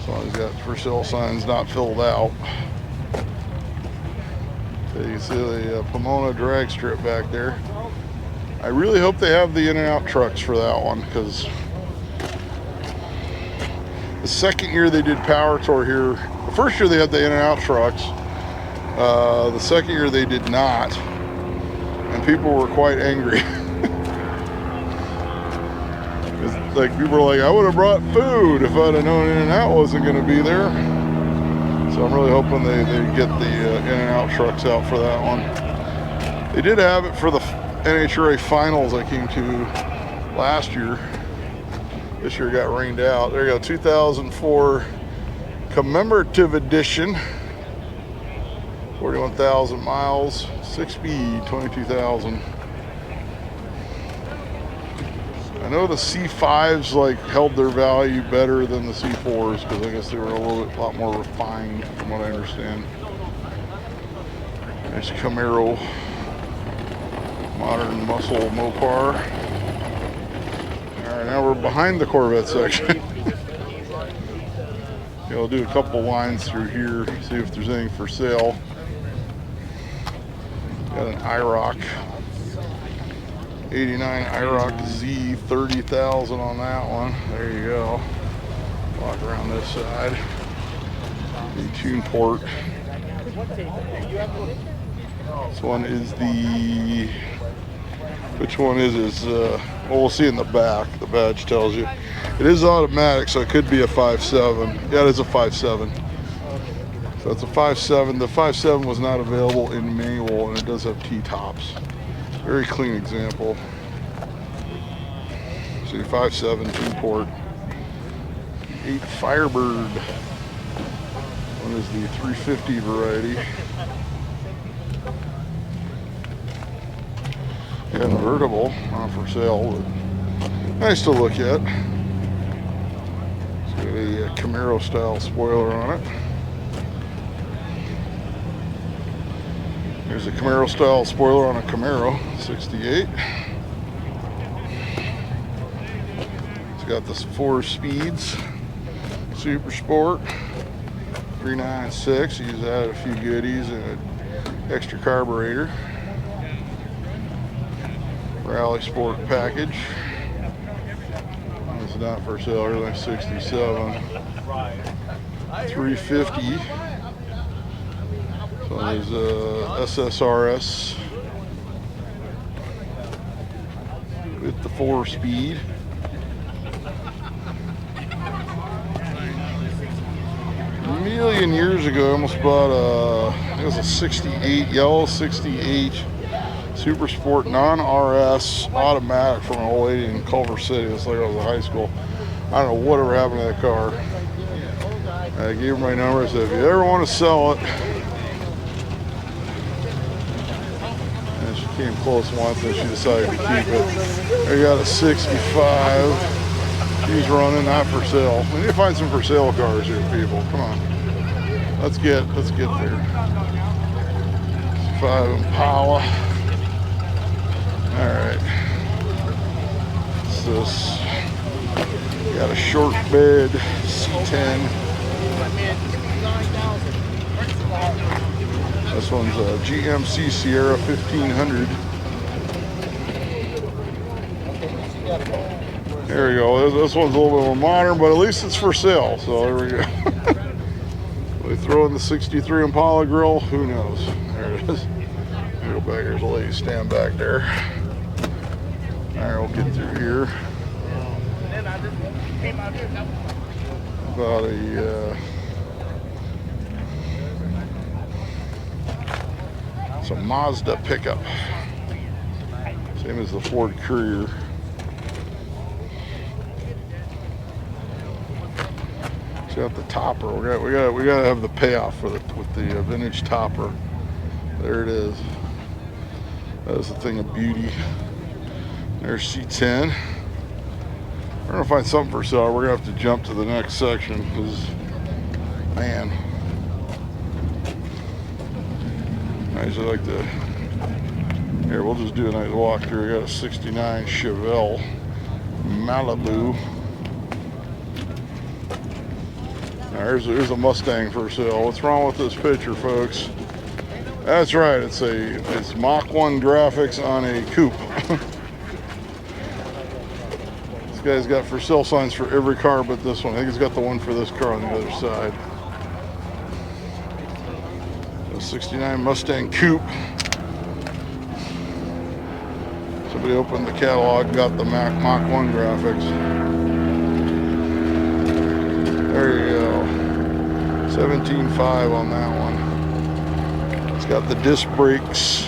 So he's got for sale signs not filled out. So you can see the Pomona drag strip back there. I really hope they have the In and Out trucks for that one, because the second year they did Power Tour here, the first year they had the In and Out trucks. The second year they did not, and people were quite angry. like people are like, I would have brought food if I'd have known In-N-Out wasn't going to be there. So I'm really hoping they get the In-N-Out trucks out for that one. They did have it for the NHRA finals I came to last year. This year got rained out. There you go, 2004 commemorative edition. 41,000 miles, 6-speed, 22,000. I know the C5s like held their value better than the C4s because I guess they were a lot more refined from what I understand. Nice Camaro, modern muscle Mopar. All right, now we're behind the Corvette section. Yeah, I'll do a couple lines through here, see if there's anything for sale. Got an IROC. 89 IROC Z, 30,000 on that one. There you go. Walk around this side. The tune port. This one is the. Which one is? Well, we'll see in the back. The badge tells you. It is automatic, so it could be a 5.7. Yeah, it is a 5.7. So it's a 5.7. The 5.7 was not available in manual, and it does have T-tops. Very clean example. See, 5.7 two-port. 8 Firebird. One is the 350 variety. Convertible, not for sale, but nice to look at. It's got a Camaro style spoiler on it. There's a Camaro style spoiler on a Camaro, 68. It's got the 4 speeds, Super Sport, 396. He's added a few goodies and an extra carburetor. Rally Sport package. It's not for sale, really 67. 350. So there's a SSRS with the 4-speed. A million years ago, I almost bought I think it was a 68, yellow 68 Super Sport non-RS automatic from an old lady in Culver City. It's like I was in high school. I don't know whatever happened to that car. I gave her my number. I said, if you ever want to sell it. And she came close once and she decided to keep it. I got a 65. He's running, not for sale. We need to find some for sale cars here, people. Come on. Let's get there. 5 Impala. Alright. This got a short bed C10. This one's a GMC Sierra 1500. There we go. This one's a little bit more modern, but at least it's for sale. So there we go. They throw in the 63 Impala grill. Who knows? There it is. Go back. There's a lady stand back there. All right, we'll get through here. About a it's a Mazda pickup, same as the Ford Courier. It's got the topper. We got to have the payoff for with the vintage topper. There it is. That is a thing of beauty. There's C10. We're gonna find something for sale. We're gonna have to jump to the next section because, man, I usually like to. Here, we'll just do a nice walk through. We got a 69 Chevelle Malibu. Now, here's a Mustang for sale. What's wrong with this picture, folks? That's right. It's Mach 1 graphics on a coupe. This guy's got for sale signs for every car but this one. I think he's got the one for this car on the other side. A 69 Mustang coupe. Somebody opened the catalog, got the Mach 1 graphics. There you go. 17.5 on that one. It's got the disc brakes.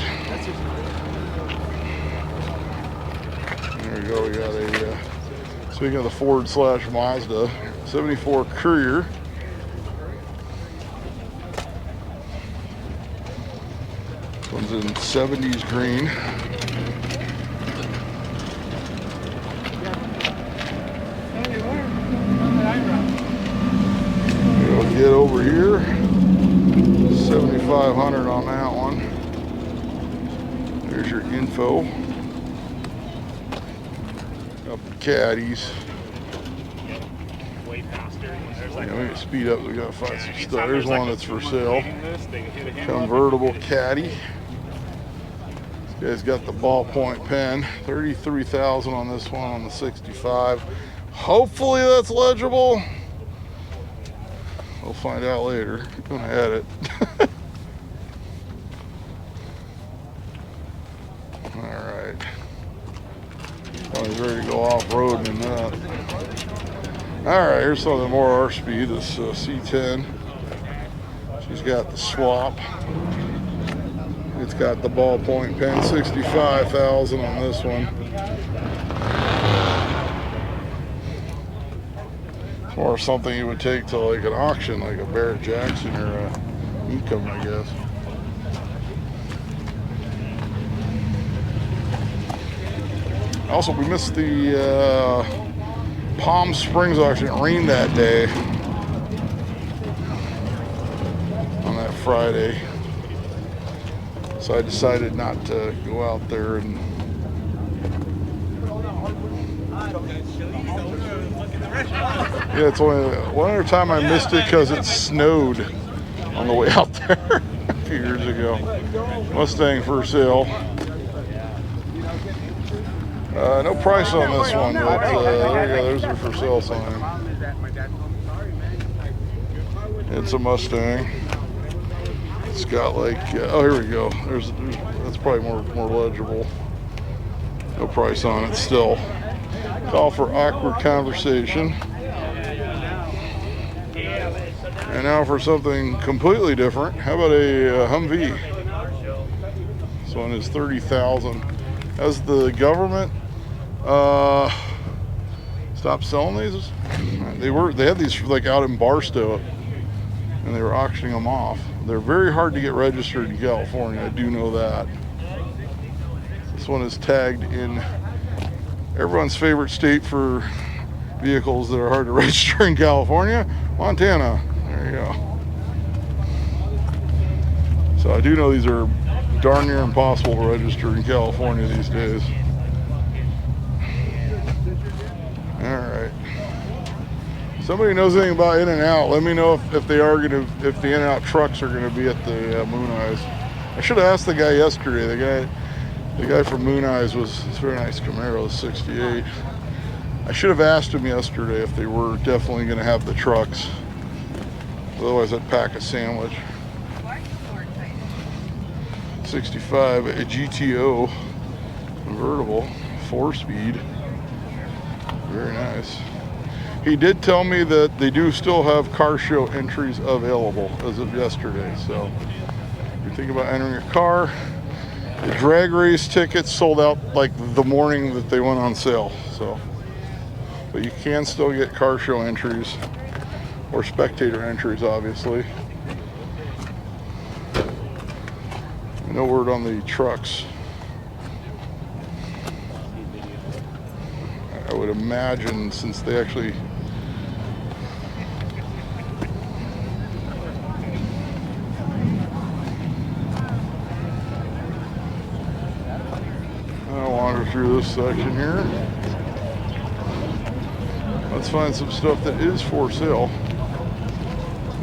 There we go. We got a, speaking of the Ford / Mazda, 74 Courier. This one's in 70s green. We'll get over here. 7,500 on that one. There's your info. Up the caddies. Yeah, we need to speed up. We gotta find some stuff. There's one that's for sale. Convertible caddy. This guy's got the ballpoint pen. 33,000 on this one on the 65. Hopefully that's legible. We'll find out later when I edit. Alright. Oh, he's ready to go off-road in that. Alright, here's something more our speed. This C10. She's got the swap. It's got the ballpoint pen. 65,000 on this one. Or something you would take to like an auction, like a Barrett Jackson or a Ecom, I guess. Also, we missed the Palm Springs auction. It rained that day on that Friday, so I decided not to go out there and. Yeah, it's only one other time I missed it because it snowed on the way out there a few years ago. Mustang for sale. No price on this one, but there you go, there's your for sale sign. It's a Mustang. It's got like, oh, here we go. That's probably more legible. No price on it still. Call for awkward conversation. And now for something completely different. How about a Humvee? This one is 30,000. Has the government stopped selling these? They had these like out in Barstow, and they were auctioning them off. They're very hard to get registered in California. I do know that. This one is tagged in everyone's favorite state for vehicles that are hard to register in California, Montana. There you go. So I do know these are darn near impossible to register in California these days. Alright. Somebody knows anything about In-N-Out, let me know if they are gonna, if the In-N-Out trucks are gonna be at the Moon Eyes. I should have asked the guy yesterday. The guy from Moon Eyes was, it's a very nice Camaro, 68. I should have asked him yesterday if they were definitely gonna have the trucks. Otherwise I'd pack a sandwich. 65, a GTO convertible, 4-speed. Very nice. He did tell me that they do still have car show entries available as of yesterday. So if you're thinking about entering a car, the drag race tickets sold out like the morning that they went on sale. So, but you can still get car show entries or spectator entries, obviously. No word on the trucks. I would imagine since they actually I'll wander through this section here. Let's find some stuff that is for sale.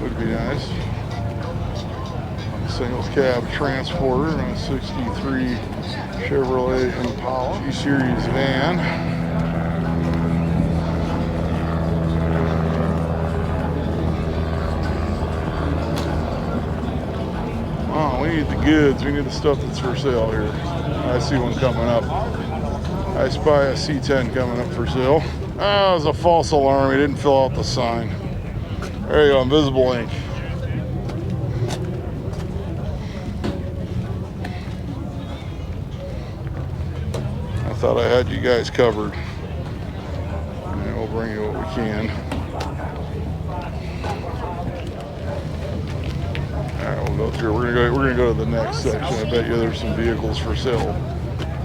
Would be nice. Singles cab transporter and a 63 Chevrolet Impala G-Series van. Oh, we need the goods. We need the stuff that's for sale here. I see one coming up. I spy a C10 coming up for sale. Oh, it was a false alarm. He didn't fill out the sign. There you go, invisible ink. I thought I had you guys covered. And we'll bring you what we can. Alright, we'll go through. We're gonna go to the next section. I bet you there's some vehicles for sale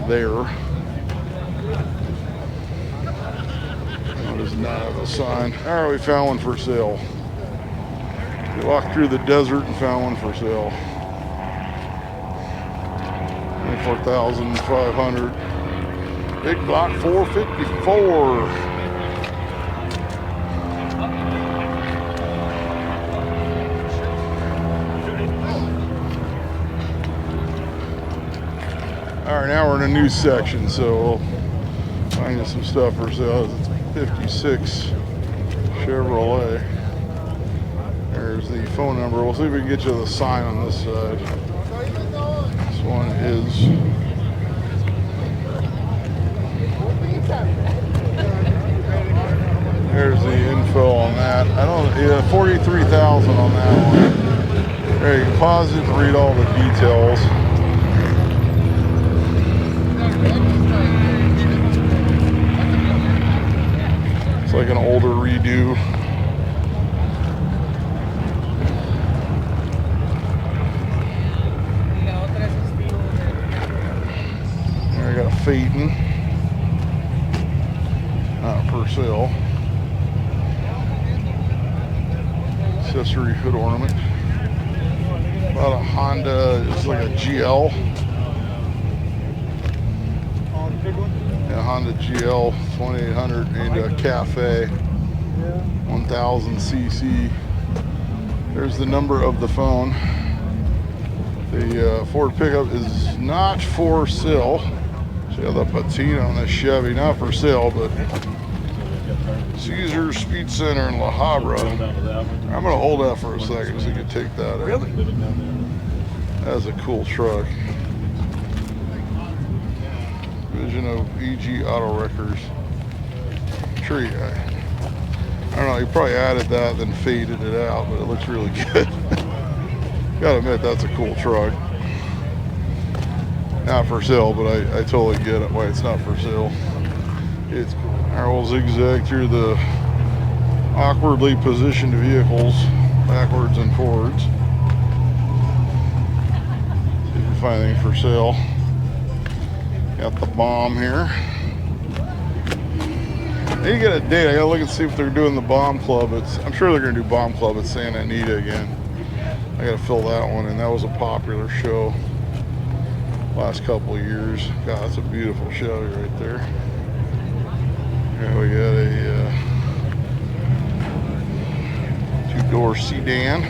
there. It does not have a sign. Alright, we found one for sale. We walked through the desert and found one for sale. 24,500. Big block 454. Alright, now we're in a new section, so we'll find you some stuff for sale. It's 56 Chevrolet. There's the phone number. We'll see if we can get you the sign on this side. This one is there's the info on that. I don't, yeah, 43,000 on that one. There, you can pause it and read all the details. It's like an older redo. There, I got a Phaeton. Not for sale. Accessory hood ornament. About a Honda, it's like a GL. Yeah, Honda GL 2800 and a Cafe 1000 cc. There's the number of the phone. The Ford pickup is not for sale. See how the patina on this Chevy, not for sale, but Caesar Speed Center in La Habra. I'm gonna hold that for a second so you can take that out. Really? That's a cool truck. Vision of EG Auto Wreckers. Tree. I don't know, he probably added that then faded it out, but it looks really good. Gotta admit, that's a cool truck. Not for sale, but I totally get it why it's not for sale. It's cool. Alright, we'll zigzag through the awkwardly positioned vehicles, backwards and forwards. See if we can find anything for sale. Got the bomb here. I need to get a date. I gotta look and see if they're doing the bomb club. I'm sure they're gonna do bomb club at Santa Anita again. I gotta fill that one in. That was a popular show last couple of years. God, that's a beautiful Chevy right there. Yeah, we got a two-door sedan.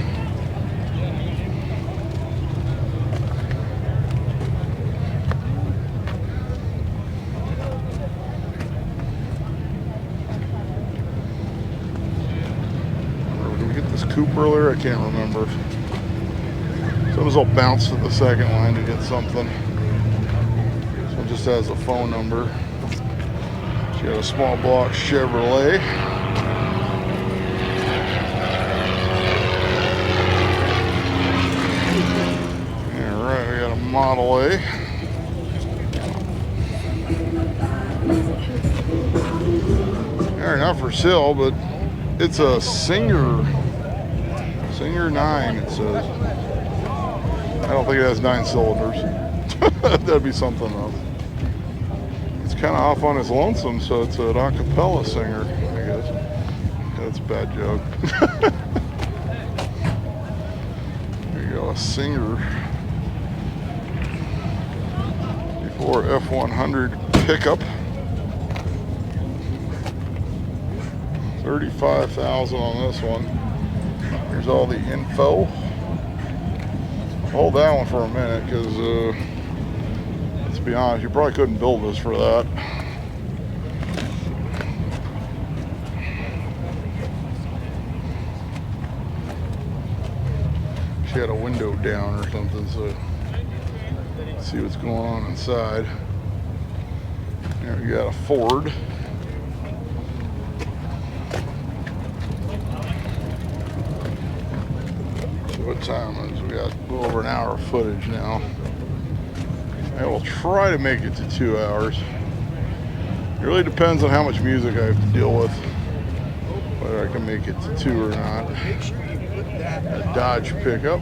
Did we get this coupe earlier? I can't remember. Sometimes I'll bounce to the second line to get something. This one just has a phone number. She got a small block Chevrolet. Alright, we got a Model A. Alright, not for sale, but it's a Singer 9, it says. I don't think it has 9 cylinders. That'd be something else. It's kind of off on its lonesome, so it's an a cappella singer, I guess. That's a bad joke. There you go, a Singer. Before F100 pickup. 35,000 on this one. Here's all the info. Hold that one for a minute, because let's be honest, you probably couldn't build this for that. She had a window down or something, so let's see what's going on inside. There we got a Ford. What time is it? We got a little over an hour of footage now. I will try to make it to 2 hours. It really depends on how much music I have to deal with, whether I can make it to 2 or not. A Dodge pickup.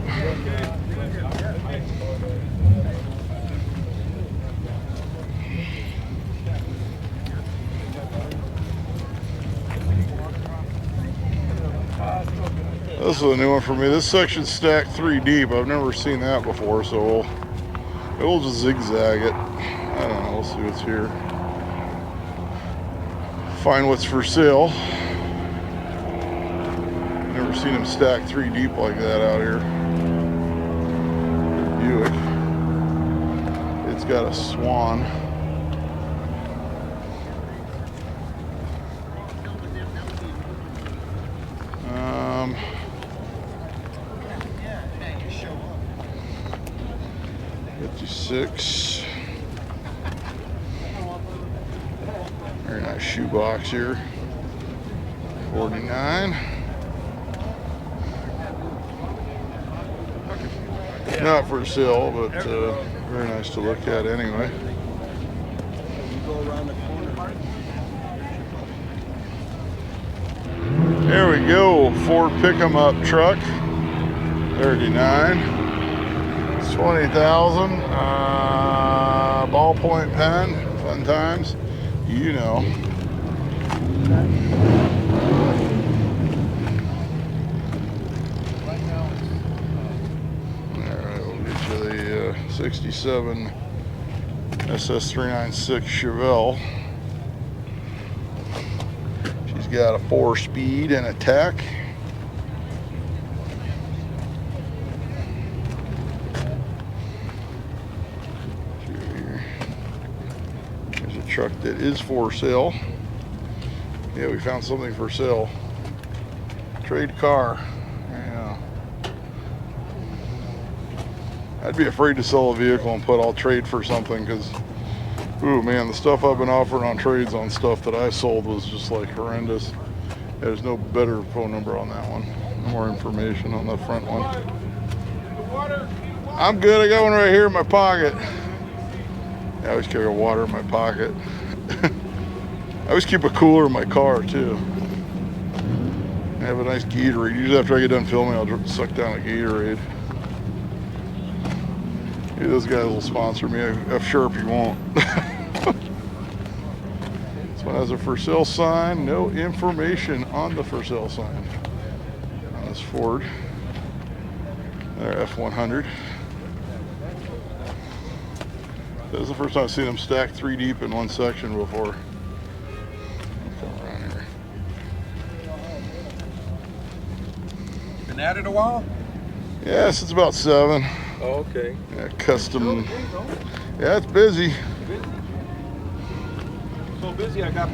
This is a new one for me. This section's stacked 3 deep. I've never seen that before, so we'll just zigzag it. I don't know. We'll see what's here. Find what's for sale. Never seen them stacked 3 deep like that out here. Buick. It's got a Swan. Very nice shoebox here. 49. Not for sale, but very nice to look at anyway. There we go. Ford pick-em-up truck. 39. 20,000. Ballpoint pen. Fun times. You know. Alright, we'll get you the 67 SS396 Chevelle. She's got a 4-speed and a tech. Truck that is for sale. Yeah, we found something for sale. Trade car. Yeah. I'd be afraid to sell a vehicle and put I'll trade for something, because, ooh man, the stuff I've been offered on trades on stuff that I sold was just like horrendous. There's no better phone number on that one. No more information on the front one. I'm good. I got one right here in my pocket. I always carry water in my pocket. I always keep a cooler in my car too. I have a nice Gatorade. Usually after I get done filming, I'll suck down a Gatorade. Maybe those guys will sponsor me. F sharp you won't. This one has a for sale sign. No information on the for sale sign on this Ford. Their F100. This is the first time I've seen them stacked 3 deep in one section before. Come around here. Been at it a while? Yes, it's about 7. Oh, okay. Yeah, custom. Yeah, it's busy. So busy, I got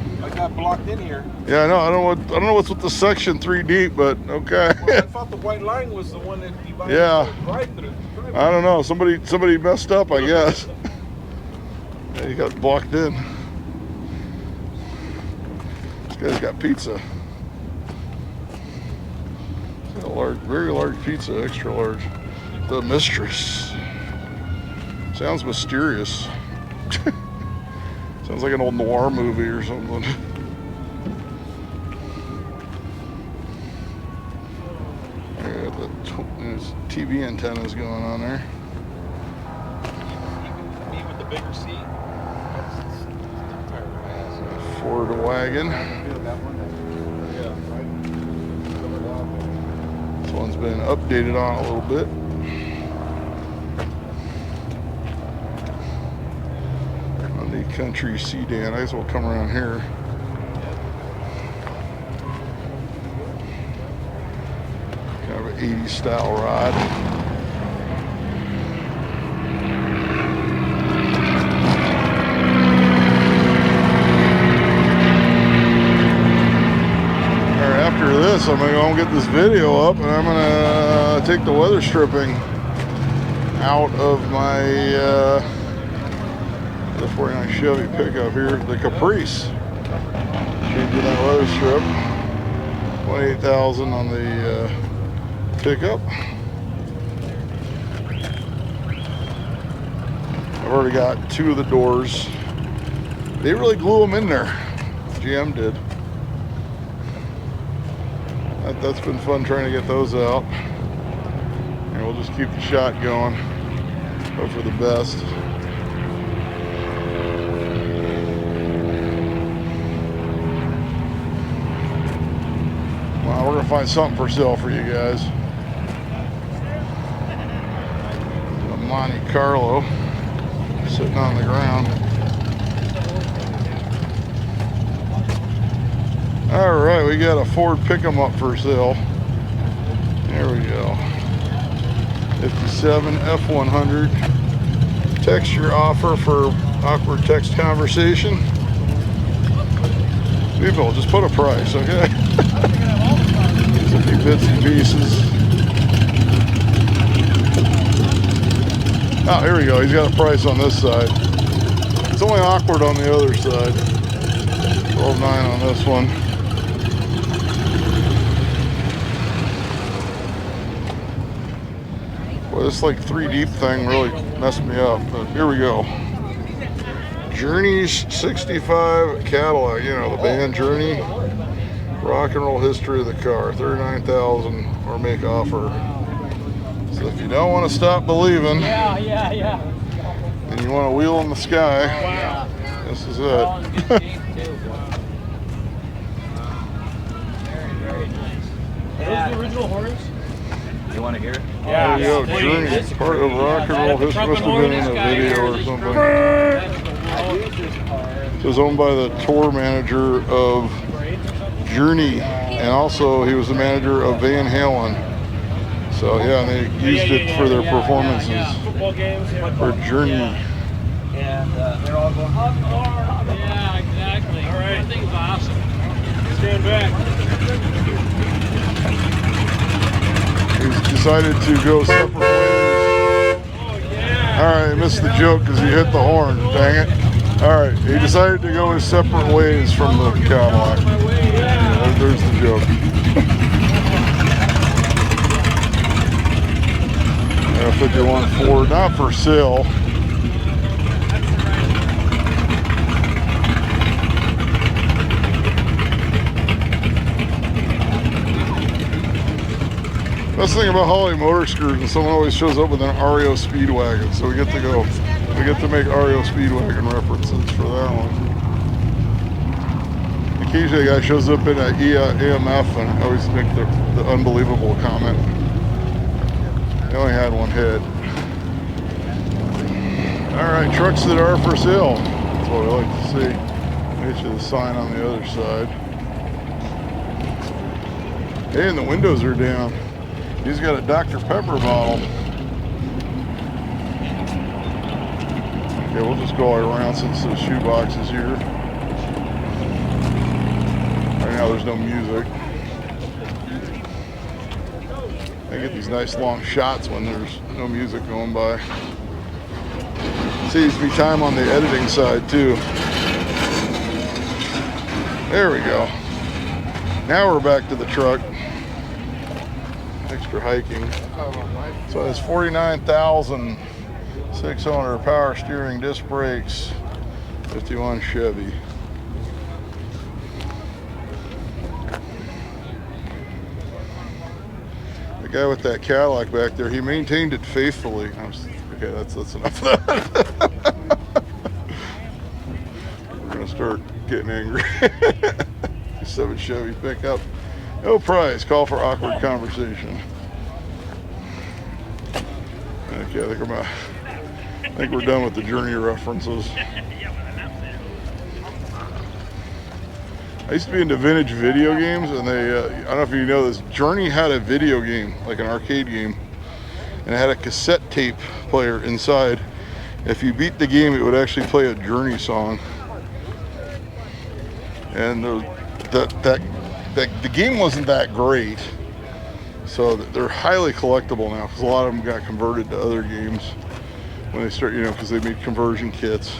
blocked in here. Yeah, I know. I don't know what's with the section 3 deep, but okay. Well, I thought the white line was the one that divided Yeah. right through. I don't know. Somebody messed up, I guess. Yeah, you got blocked in. This guy's got pizza. He's got a large, very large pizza, extra large. The Mistress. Sounds mysterious. Sounds like an old noir movie or something. Yeah, there's TV antennas going on there. Me with the bigger seat. Ford wagon. This one's been updated on a little bit. On the country sedan. I guess we'll come around here. Kind of an 80s style ride. I'm gonna go and get this video up, and I'm gonna take the weather stripping out of my the 49 Chevy pickup here, the Caprice. Changing that weather strip. 28,000 on the pickup. I've already got 2 of the doors. They really glue them in there. GM did. That's been fun trying to get those out. And we'll just keep the shot going. Hope for the best. Well, we're gonna find something for sale for you guys. A Monte Carlo sitting on the ground. All right, we got a Ford pick-em up for sale. There we go. 57 F100. Text your offer for awkward text conversation. People, just put a price, okay? 50 bits and pieces. Oh, here we go. He's got a price on this side. It's only awkward on the other side. 12.9 on this one. Well, this like 3 deep thing really messed me up, but here we go. Journey's 65 Cadillac, you know, the band Journey. Rock and roll history of the car, 39,000 or make offer. So if you don't want to stop believing, and you want to wheel in the sky, this is it. Are those the original horns? You want to hear it? There you go, Journey, part of rock and roll history. Must have been in a video or something. It was owned by the tour manager of Journey, and also he was the manager of Van Halen. So yeah, and they used it for their performances for Journey. And they're all going, yeah, exactly. All right. Everything's awesome. Stand back. He's decided to go separate ways. Alright, I missed the joke because he hit the horn, dang it. Alright, he decided to go his separate ways from the Cadillac. Yeah, there's the joke. Yeah, 51 Ford, not for sale. Best thing about Holly Motor Excursion, someone always shows up with an REO Speedwagon, so we get to make REO Speedwagon references for that one. Occasionally a guy shows up in an EMF and I always make the unbelievable comment. They only had one hit. Alright, trucks that are for sale. That's what we like to see. Get you the sign on the other side. Hey, and the windows are down. He's got a Dr. Pepper bottle. Okay, we'll just go all around since the shoebox is here. Right now there's no music. I get these nice long shots when there's no music going by. Saves me time on the editing side too. There we go. Now we're back to the truck. Extra hiking. So it's 49,600 power steering, disc brakes, 51 Chevy. The guy with that Cadillac back there, he maintained it faithfully. Okay, that's enough of that. We're gonna start getting angry. 7 Chevy pickup. No price. Call for awkward conversation. Okay, I think we're done with the Journey references. I used to be into vintage video games, and they, I don't know if you know this, Journey had a video game, like an arcade game, and it had a cassette tape player inside. If you beat the game, it would actually play a Journey song. And the game wasn't that great, so they're highly collectible now because a lot of them got converted to other games when they start, you know, because they made conversion kits.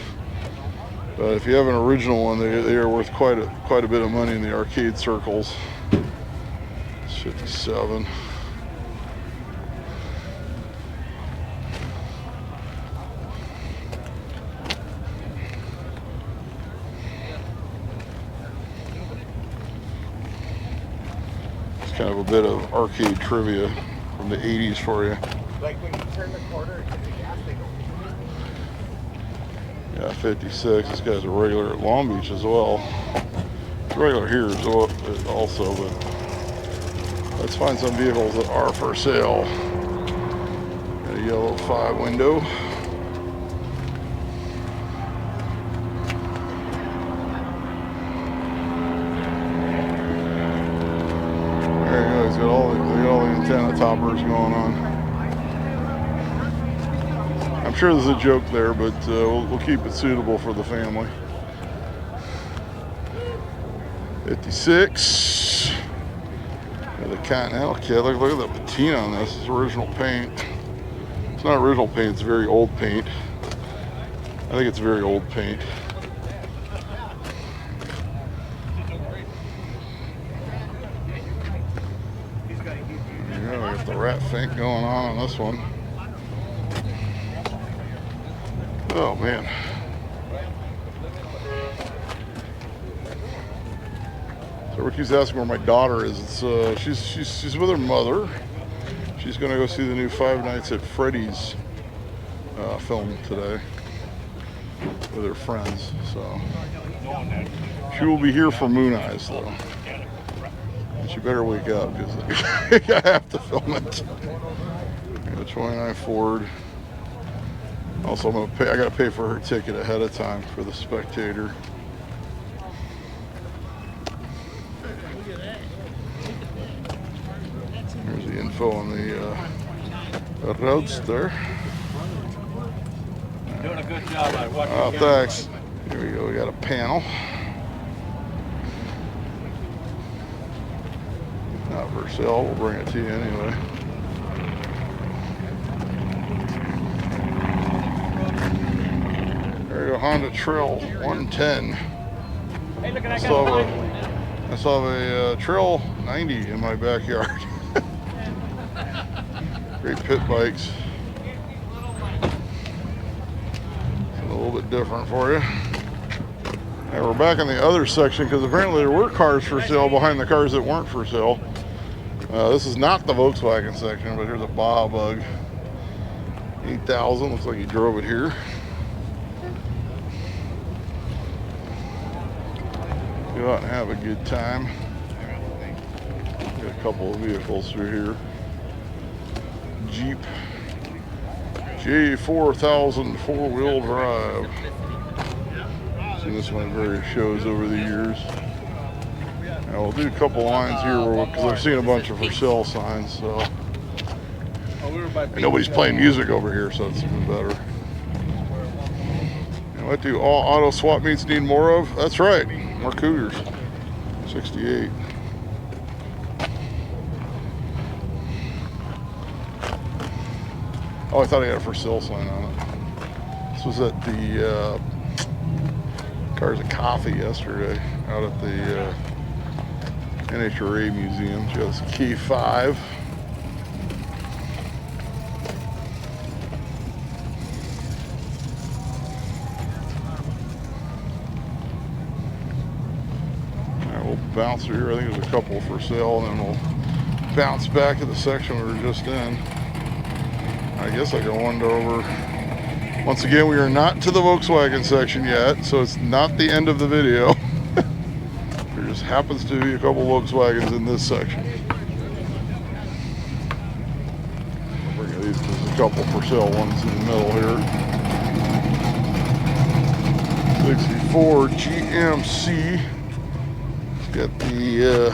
But if you have an original one, they are worth quite a bit of money in the arcade circles. It's 57. Kind of a bit of arcade trivia from the 80s for you. Like when you turn the corner and hit the gas, they go. Yeah, 56. This guy's a regular at Long Beach as well. It's regular here also, but let's find some vehicles that are for sale. Got a yellow 5 window. There you go. He's got all the antenna toppers going on. I'm sure there's a joke there, but we'll keep it suitable for the family. 56. Got the Continental kit. Look at the patina on this. It's original paint. It's not original paint, it's very old paint. I think it's very old paint. There you go, got the rat fink going on this one. Oh man. So Rick keeps asking where my daughter is. It's she's with her mother. She's gonna go see the new Five Nights at Freddy's film today with her friends. So she will be here for Moon Eyes though. And she better wake up because I have to film it. The 29 Ford. Also, I'm gonna pay. I gotta pay for her ticket ahead of time for the spectator. Here's the info on the Roadster. Doing a good job. I watched Oh, thanks. Here we go. We got a panel. Not for sale. We'll bring it to you anyway. There you go. Honda Trail 110. Hey, look at I that saw a Trail 90 in my backyard. Great pit bikes. A little bit different for you. And we're back in the other section because apparently there were cars for sale behind the cars that weren't for sale. This is not the Volkswagen section, but here's a Baja Bug. 8,000. Looks like he drove it here. Go out and have a good time. Got a couple of vehicles through here. Jeep J4000 four-wheel drive. Seen this one at various shows over the years. Now we'll do a couple lines here because I've seen a bunch of for sale signs. So and nobody's playing music over here, so it's even better. And what do all auto swap meets need more of? That's right. More Cougars. 68. Oh, I thought he had a for sale sign on it. This was at the Cars and Coffee yesterday out at the NHRA Museum. Just key 5. Bounce through here. I think there's a couple for sale, and then we'll bounce back to the section we were just in. I guess I can wander over. Once again, we are not to the Volkswagen section yet, so it's not the end of the video. There just happens to be a couple Volkswagens in this section. I'll bring these. There's a couple for sale ones in the middle here. 64 GMC. Got the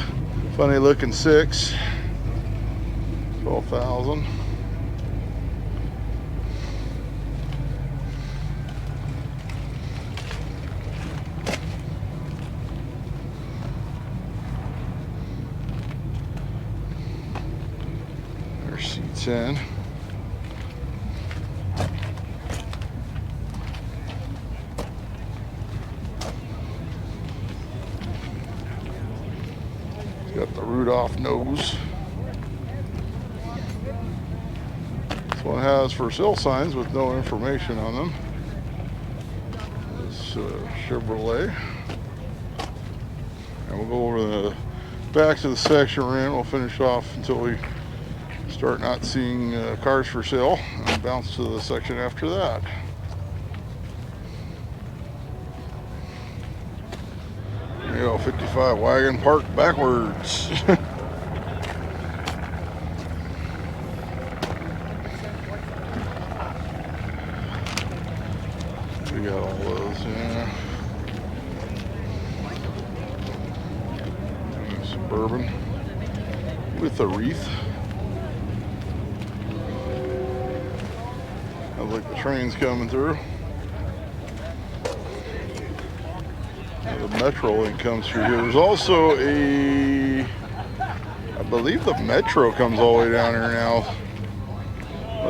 funny looking 6, 12,000. There's C10. Got the Rudolph nose. This one has for sale signs with no information on them. This Chevrolet. And we'll go over the back to the section we're in. We'll finish off until we start not seeing cars for sale, and bounce to the section after that. There you go, 55 wagon parked backwards. We got all those, yeah. Suburban with a wreath. Sounds like the train's coming through. The Metro link comes through here. There's also I believe the Metro comes all the way down here now.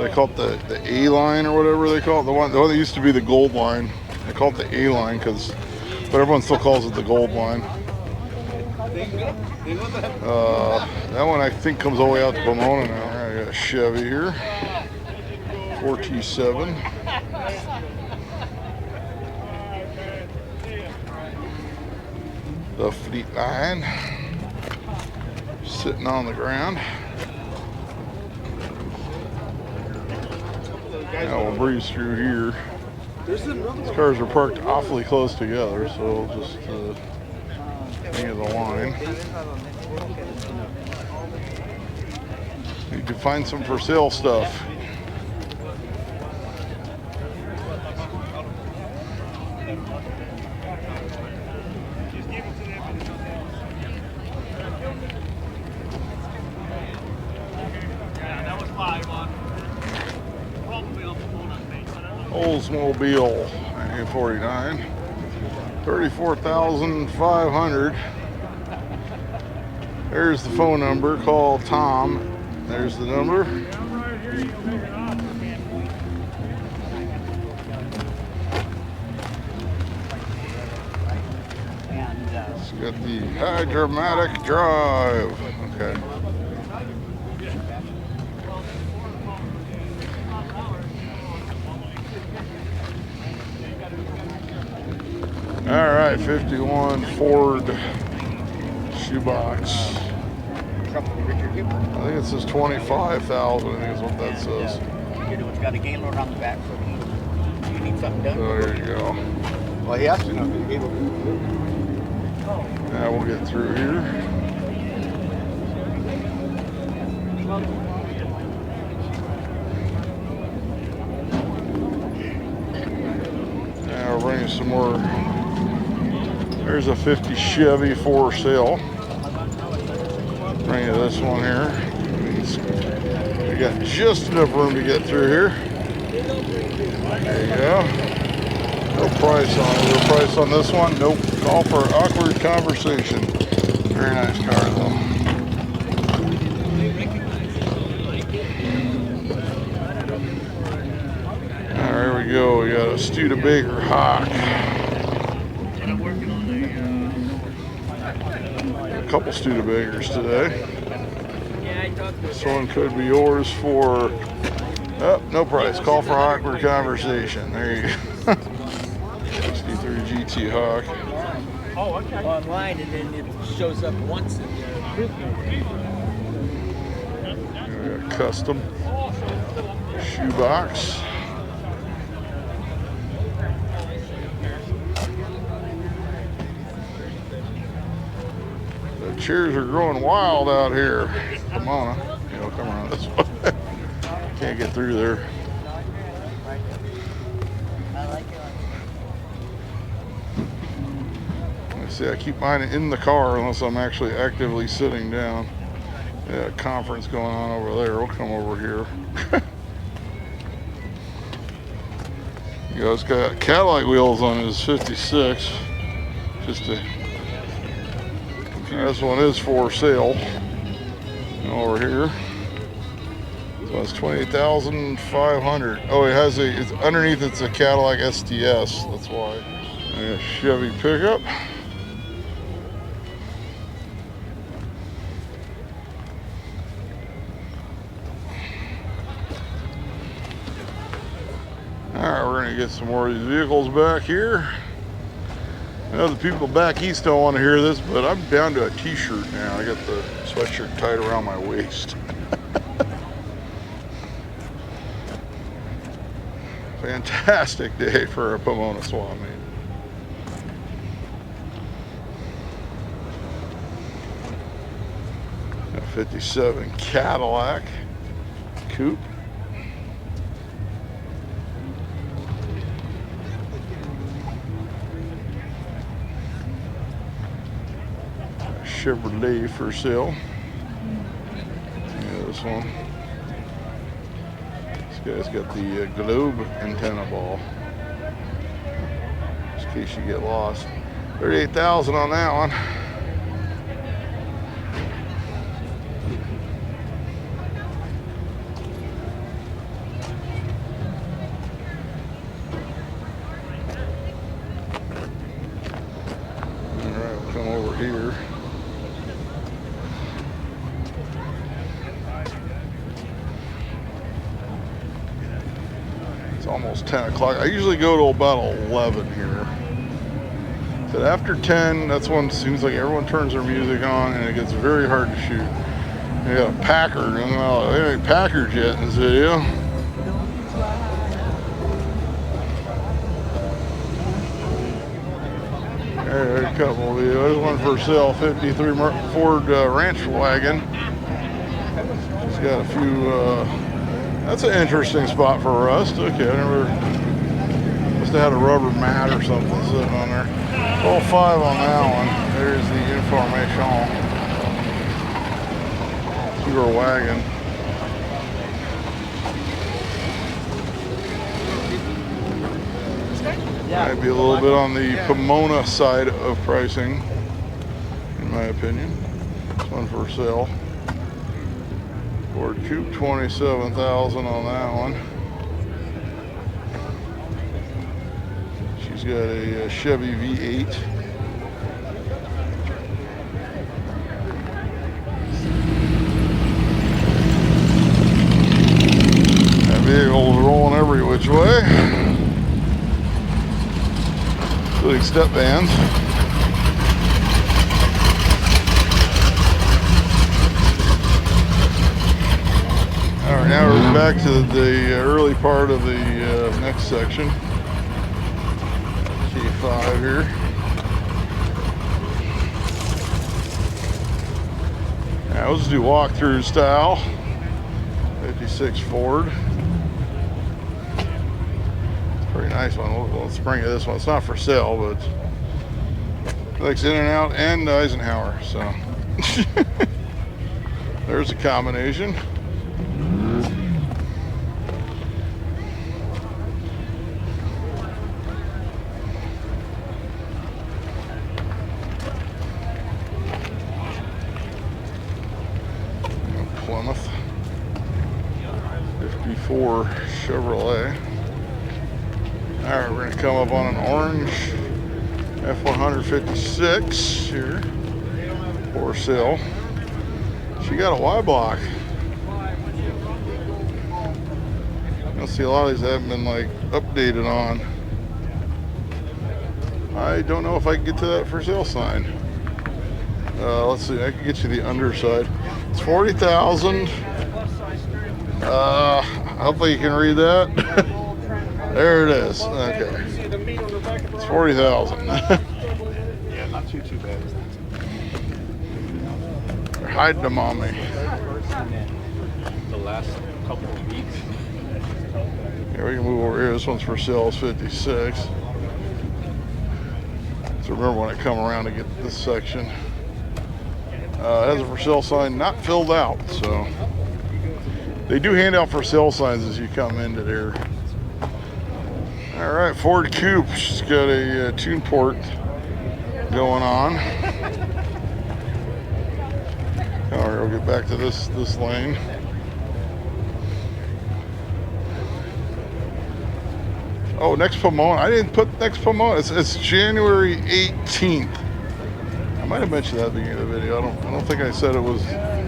They call it the A line or whatever they call it. The one that used to be the Gold line. They call it the A line but everyone still calls it the Gold line. That one I think comes all the way out to Pomona now. All right, I got a Chevy here, 4T7. The Fleet Line sitting on the ground. Now we'll breeze through here. These cars are parked awfully close together, so we'll just near the line. You can find some for sale stuff. Oldsmobile 1949, 34,500. There's the phone number. Call Tom. There's the number. It's got the hydromatic drive. Okay. All right, 51 Ford shoebox. I think it says 25,000. I think is what that says. It's got a gate on the back, so you need something done. So there you go. Well, he has to know. Now we'll get through here. Now we're bringing some more. There's a 50 Chevy for sale. Bring you this one here. We got just enough room to get through here. There you go. No price on it. No price on this one? Nope. Call for awkward conversation. Very nice car though. There we go. We got a Studebaker Hawk. A couple Studebakers today. This one could be yours for, oh, no price. Call for awkward conversation. There you go. 63 GT Hawk. Oh, okay. Online, and then it shows up once in the Custom shoebox. The chairs are growing wild out here. Pomona. You know, come around this way. Can't get through there. See, I keep mine in the car unless I'm actually actively sitting down. Yeah, conference going on over there. We'll come over here. You know, it's got Cadillac wheels on his 56. Just to, this one is for sale. Over here. So it's 28,500. Oh, it has it's underneath. It's a Cadillac STS. That's why. And a Chevy pickup. All right, we're gonna get some more of these vehicles back here. I know the people back east don't want to hear this, but I'm down to a t-shirt now. I got the sweatshirt tied around my waist. Fantastic day for a Pomona Swap Meet. A 57 Cadillac coupe. Chevrolet for sale. Yeah, this one. This guy's got the globe antenna ball. Just in case you get lost. 38,000 on that one. All right, we'll come over here. It's almost 10 o'clock. I usually go to about 11 here. But after 10, that's when it seems like everyone turns their music on and it gets very hard to shoot. You got a Packard, and well, there ain't Packards yet in this video. There's a couple of videos. There's one for sale, 53 Ford Ranch wagon. It's got a few. That's an interesting spot for rust. Okay, I never. Must have had a rubber mat or something sitting on there. 5 on that one. There's the information. Your wagon. Might be a little bit on the Pomona side of pricing, in my opinion. This one for sale. Ford Coupe, 27,000 on that one. She's got a Chevy V8. That vehicle's rolling every which way, including step bands. All right, now we're back to the early part of the next section. G5 here. Now let's do walkthrough style. 56 Ford. Pretty nice one. Let's bring you this one. It's not for sale, but it likes In-N-Out and Eisenhower. So there's a combination. Plymouth 54 Chevrolet. All right, we're gonna come up on an orange F156 here for sale. She got a Y block. You'll see a lot of these haven't been like updated on. I don't know if I can get to that for sale sign. Let's see, I can get you the underside. It's 40,000. Hopefully you can read that. There it is. Okay. It's 40,000. Yeah, not too bad. They're hiding them on me. The last couple of weeks. Here we can move over here. This one's for sale. It's 56. So remember when I come around to get this section. It has a for sale sign not filled out, so they do hand out for sale signs as you come into there. All right, Ford Coupe. She's got a tune port going on. All right, we'll get back to this lane. Oh, next Pomona. I didn't put next Pomona. It's January 18th. I might have mentioned that at the beginning of the video. I don't think I said it was,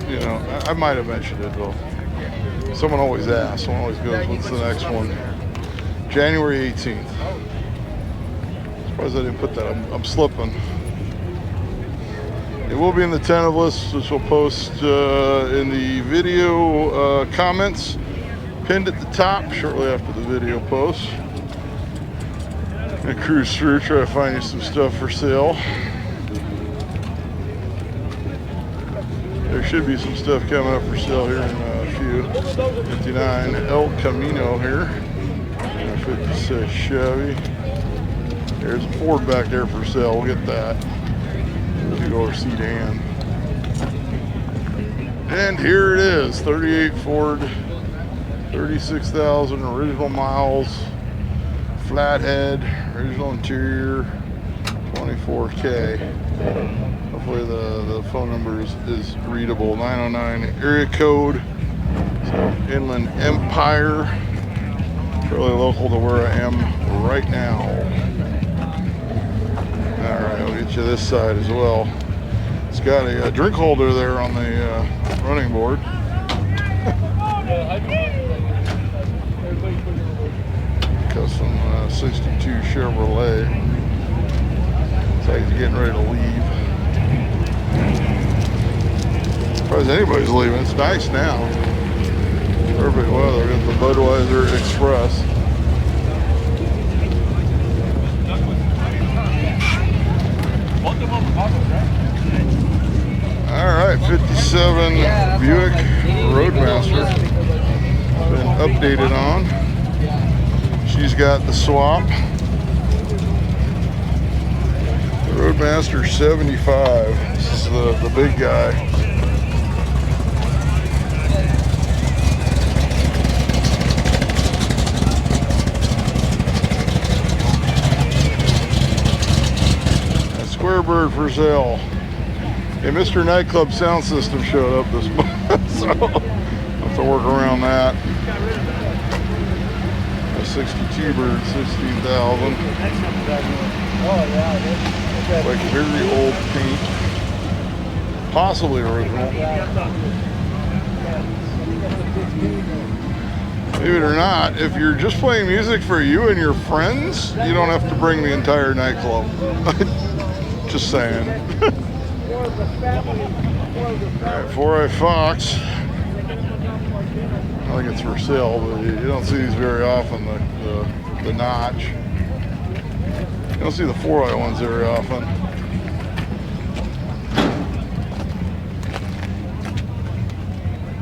you know, I might have mentioned it though. Someone always asks. Someone always goes, what's the next one? January 18th. Surprised I didn't put that. I'm slipping. It will be in the tentative list, which we'll post in the video comments, pinned at the top shortly after the video posts. And cruise through, try to find you some stuff for sale. There should be some stuff coming up for sale here in a few. 59 El Camino here. 56 Chevy. There's a Ford back there for sale. We'll get that. Two-door sedan. And here it is, 38 Ford, 36,000 original miles, flathead, original interior, 24K. Hopefully the phone number is readable. 909 area code. So Inland Empire, fairly local to where I am right now. All right, I'll get you this side as well. It's got a drink holder there on the running board. Custom 62 Chevrolet. Looks like he's getting ready to leave. Surprised anybody's leaving. It's nice now. Perfect weather. Got the Budweiser Express. All right, 57 Buick Roadmaster. Been updated on. She's got the swap. The Roadmaster 75. This is the big guy. Squarebird for sale. Hey, Mr. Nightclub sound system showed up this month, so I'll have to work around that. A 62 Bird, 16,000. Like very old paint, possibly original. Believe it or not, if you're just playing music for you and your friends, you don't have to bring the entire nightclub. Just saying. Alright, 4i Fox. I think it's for sale, but you don't see these very often, the notch. You don't see the 4i ones very often.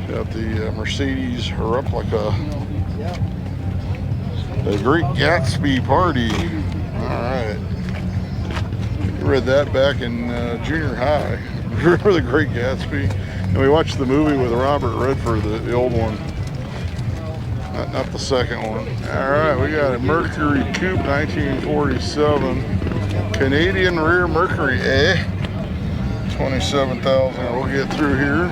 Got the Mercedes replica. The Great Gatsby Party. Alright. Read that back in junior high. Remember the Great Gatsby? And we watched the movie with Robert Redford, the old one. Not the second one. All right, we got a Mercury Coupe 1947. Canadian rear Mercury, eh? 27,000. We'll get through here.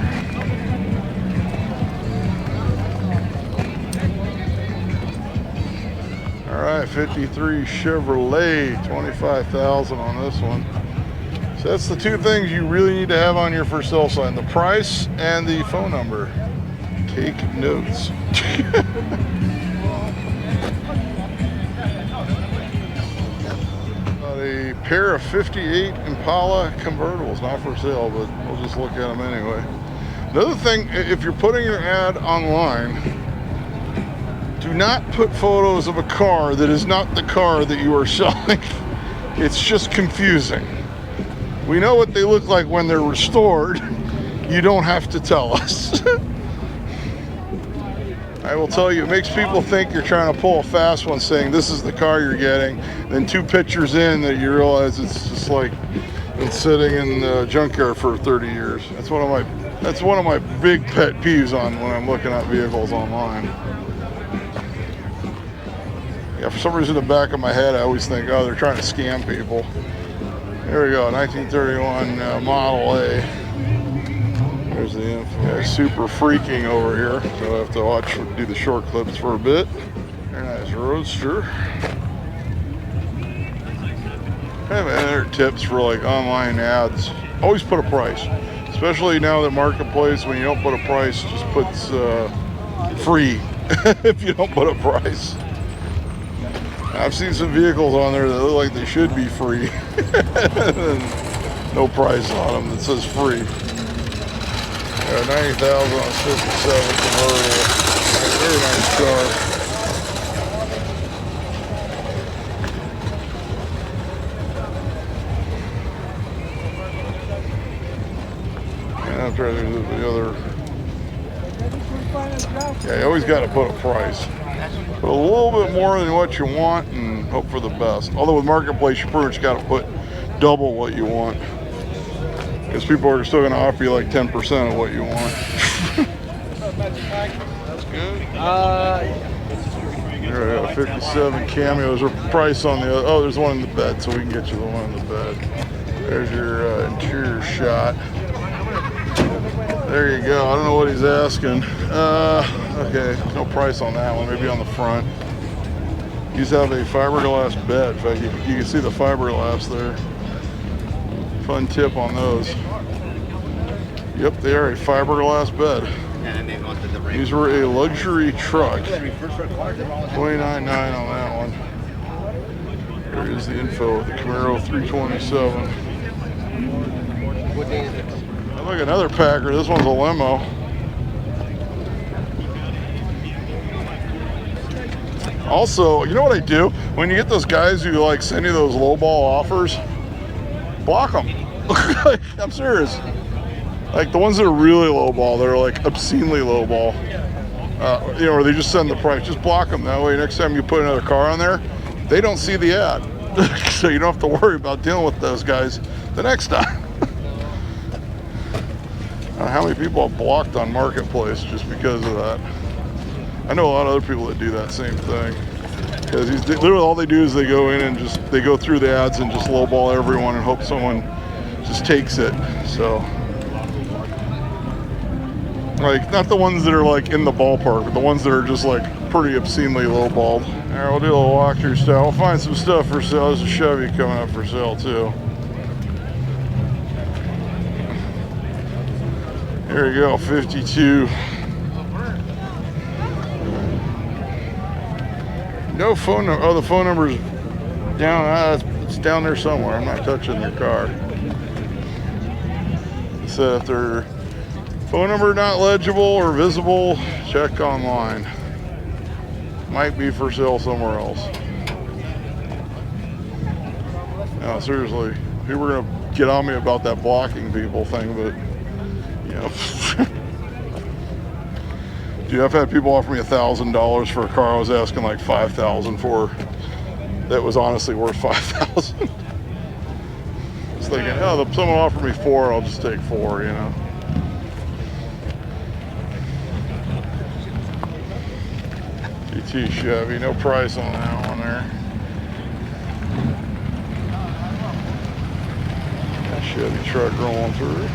All right, 53 Chevrolet, 25,000 on this one. So that's the two things you really need to have on your for sale sign: the price and the phone number. Take notes. A pair of 58 Impala convertibles, not for sale, but we'll just look at them anyway. Another thing, if you're putting your ad online, do not put photos of a car that is not the car that you are selling. It's just confusing. We know what they look like when they're restored. You don't have to tell us. I will tell you, it makes people think you're trying to pull a fast one, saying this is the car you're getting. Then 2 pictures in that you realize it's just like been sitting in the junkyard for 30 years. That's one of my big pet peeves on when I'm looking at vehicles online. Yeah, for some reason in the back of my head, I always think, oh, they're trying to scam people. There we go, 1931 Model A. There's the info. Yeah, super freaking over here, so I have to do the short clips for a bit. Very nice Roadster. Kind of other tips for like online ads: always put a price, especially now that Marketplace. When you don't put a price, just puts free if you don't put a price. I've seen some vehicles on there that look like they should be free. No price on them that says free. 90,000 on a 57 convertible. Very nice car. And I'm trying to do the other. Yeah, you always got to put a price. Put a little bit more than what you want and hope for the best. Although with Marketplace, you pretty much got to put double what you want. Because people are still going to offer you like 10% of what you want. That's good. There we go, 57 cameos. Or price on the other. Oh, there's one in the bed, so we can get you the one in the bed. There's your interior shot. There you go. I don't know what he's asking. Okay, no price on that one. Maybe on the front. These have a fiberglass bed. In fact, you can see the fiberglass there. Fun tip on those. Yep, they are a fiberglass bed. These were a luxury truck. $29.9 on that one. There is the info of the Camaro 327. Look, another Packer. This one's a limo. Also, you know what I do? When you get those guys who like send you those lowball offers, block them. I'm serious. Like the ones that are really lowball, they're like obscenely lowball. You know, or they just send the price. Just block them. That way, next time you put another car on there, they don't see the ad. So you don't have to worry about dealing with those guys the next time. How many people have blocked on Marketplace just because of that? I know a lot of other people that do that same thing. Because literally all they do is they go in and they go through the ads and just lowball everyone and hope someone just takes it. So, like, not the ones that are like in the ballpark, but the ones that are just like pretty obscenely lowballed. All right, we'll do a little walkthrough style. We'll find some stuff for sale. There's a Chevy coming up for sale too. There you go, 52. No phone number. Oh, the phone number's down. It's down there somewhere. I'm not touching their car. It said if their phone number not legible or visible, check online. Might be for sale somewhere else. No, seriously. People are gonna get on me about that blocking people thing, but you know. Dude, I've had people offer me $1,000 for a car I was asking like $5,000 for. That was honestly worth $5,000. It's thinking, oh, someone offered me $4, I'll just take $4, you know. GT Chevy, no price on that one there. Chevy truck rolling through.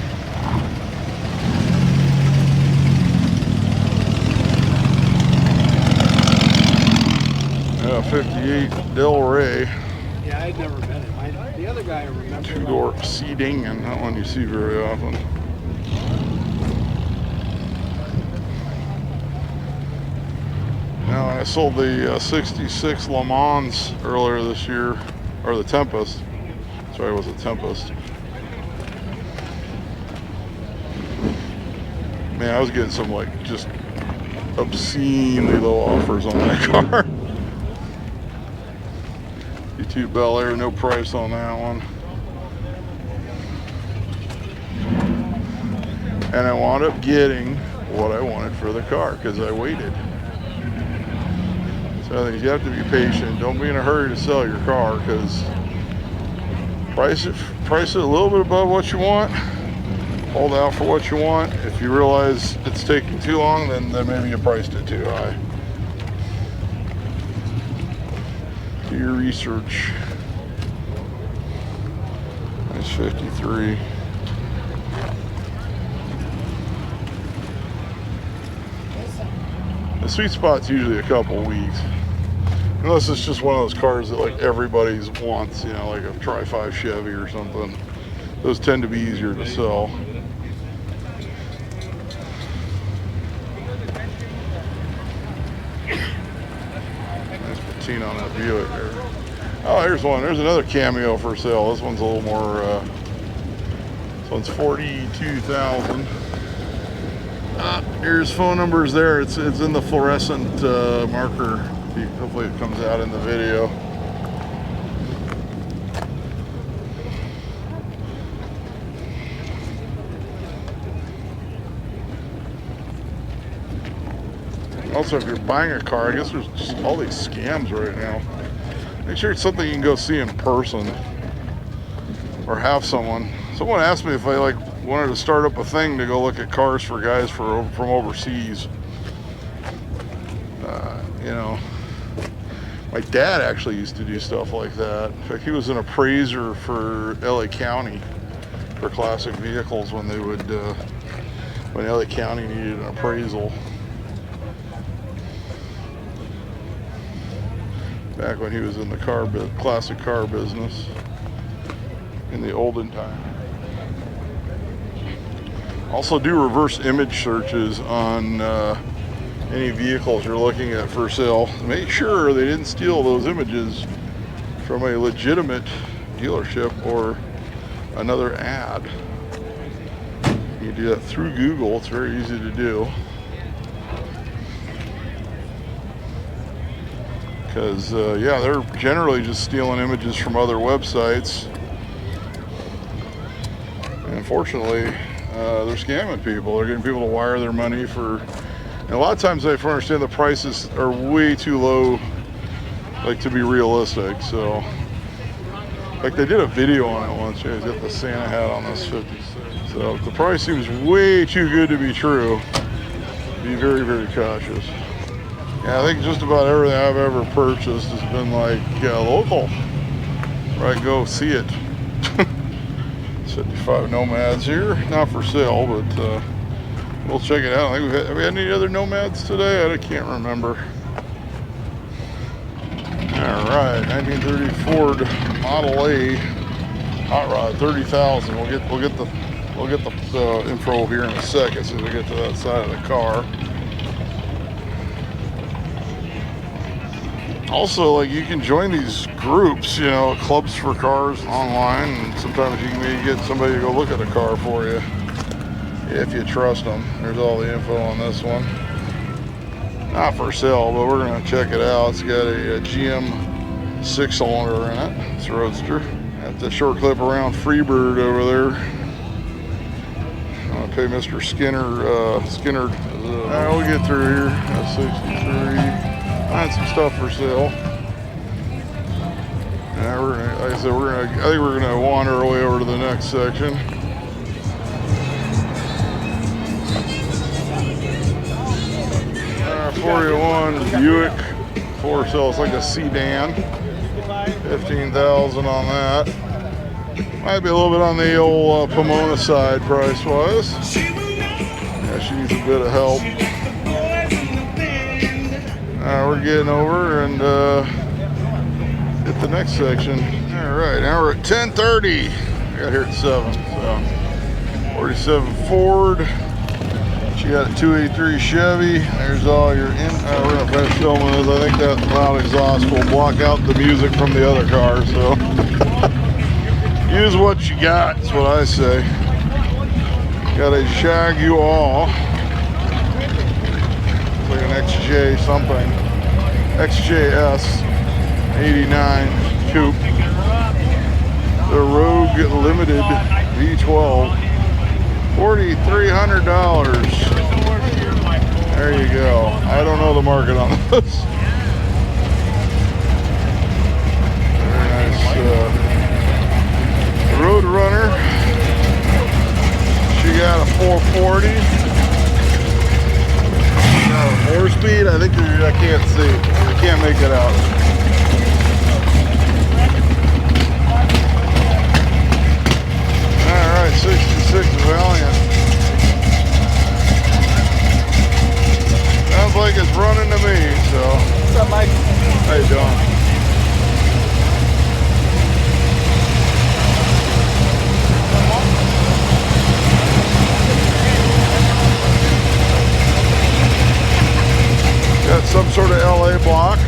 58 Del Rey. Yeah, I'd never been in. The other guy I remember. Two-door seating, and that one you see very often. Now, I sold the 66 Le Mans earlier this year, or the Tempest. Sorry, it was a Tempest. Man, I was getting some like just obscenely low offers on that car. E2 Bel Air, no price on that one. And I wound up getting what I wanted for the car because I waited. So I think you have to be patient. Don't be in a hurry to sell your car because price it a little bit above what you want. Hold out for what you want. If you realize it's taking too long, then maybe you priced it too high. Do your research. That's 53. The sweet spot's usually a couple weeks. Unless it's just one of those cars that like everybody's wants, you know, like a Tri-5 Chevy or something. Those tend to be easier to sell. seen on that Buick there. Oh, here's one. There's another Cameo for sale. This one's a little more, this one's $42,000. Here's phone numbers there. It's in the fluorescent marker. Hopefully it comes out in the video. Also, if you're buying a car, I guess there's just all these scams right now. Make sure it's something you can go see in person or have someone. Someone asked me if I wanted to start up a thing to go look at cars for guys from overseas. You know, my dad actually used to do stuff like that. In fact, he was an appraiser for LA County for classic vehicles when they would, when LA County needed an appraisal. Back when he was in the classic car business in the olden time. Also do reverse image searches on any vehicles you're looking at for sale. Make sure they didn't steal those images from a legitimate dealership or another ad. You do that through Google. It's very easy to do. Because, yeah, they're generally just stealing images from other websites. And unfortunately, they're scamming people. They're getting people to wire their money for... And a lot of times, I understand the prices are way too low, to be realistic. So, they did a video on it once. He's got the Santa hat on this 56. So, if the price seems way too good to be true, be very, very cautious. Yeah, I think just about everything I've ever purchased has been local, where I go see it. 55 Nomads here, not for sale, but we'll check it out. I think have we had any other Nomads today? I can't remember. All right, 1930 Ford Model A hot rod, 30,000. We'll get the info here in a second as we get to that side of the car. Also, you can join these groups, clubs for cars online, and sometimes you can maybe get somebody to go look at a car for you if you trust them. There's all the info on this one. Not for sale, but we're going to check it out. It's got a GM 6-cylinder in it. It's a Roadster. Got the short clip around Freebird over there. I'm going to pay Mr. Skinner. All right, we'll get through here. That's 63. Find some stuff for sale. Yeah, like I said, I think we're gonna wander our way over to the next section. 41 Buick for sale. It's like a sedan. 15,000 on that. Might be a little bit on the old Pomona side price-wise. Yeah, she needs a bit of help. We're getting over and hit the next section. All right, now we're at 10:30. I got here at 7. So 47 Ford. She got a 283 Chevy. There's all your we're gonna finish filming this. I think that loud exhaust will block out the music from the other car. So use what you got. That's what I say. Got a Jaguar. Like an XJ something. XJS 89 coupe. The Rogue Limited V12. $4,300. There you go. I don't know the market on this. Very nice Road Runner. She got a 440. 4-speed, I think I can't see. I can't make it out. Alright, 66 Valiant. Sounds like it's running to me, so. What's up, Mike? How you doing? Got some sort of LA block.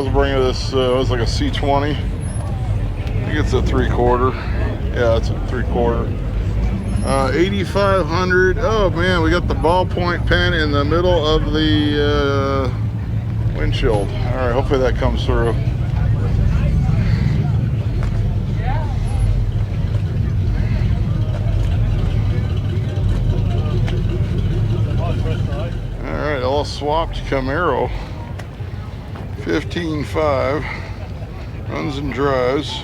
was bringing this, it was like a C20. I think it's a 3/4. Yeah, it's a 3/4. 8,500. Oh man, we got the ballpoint pen in the middle of the windshield. All right, hopefully that comes through. All right, all swapped Camaro. 15.5. Runs and drives.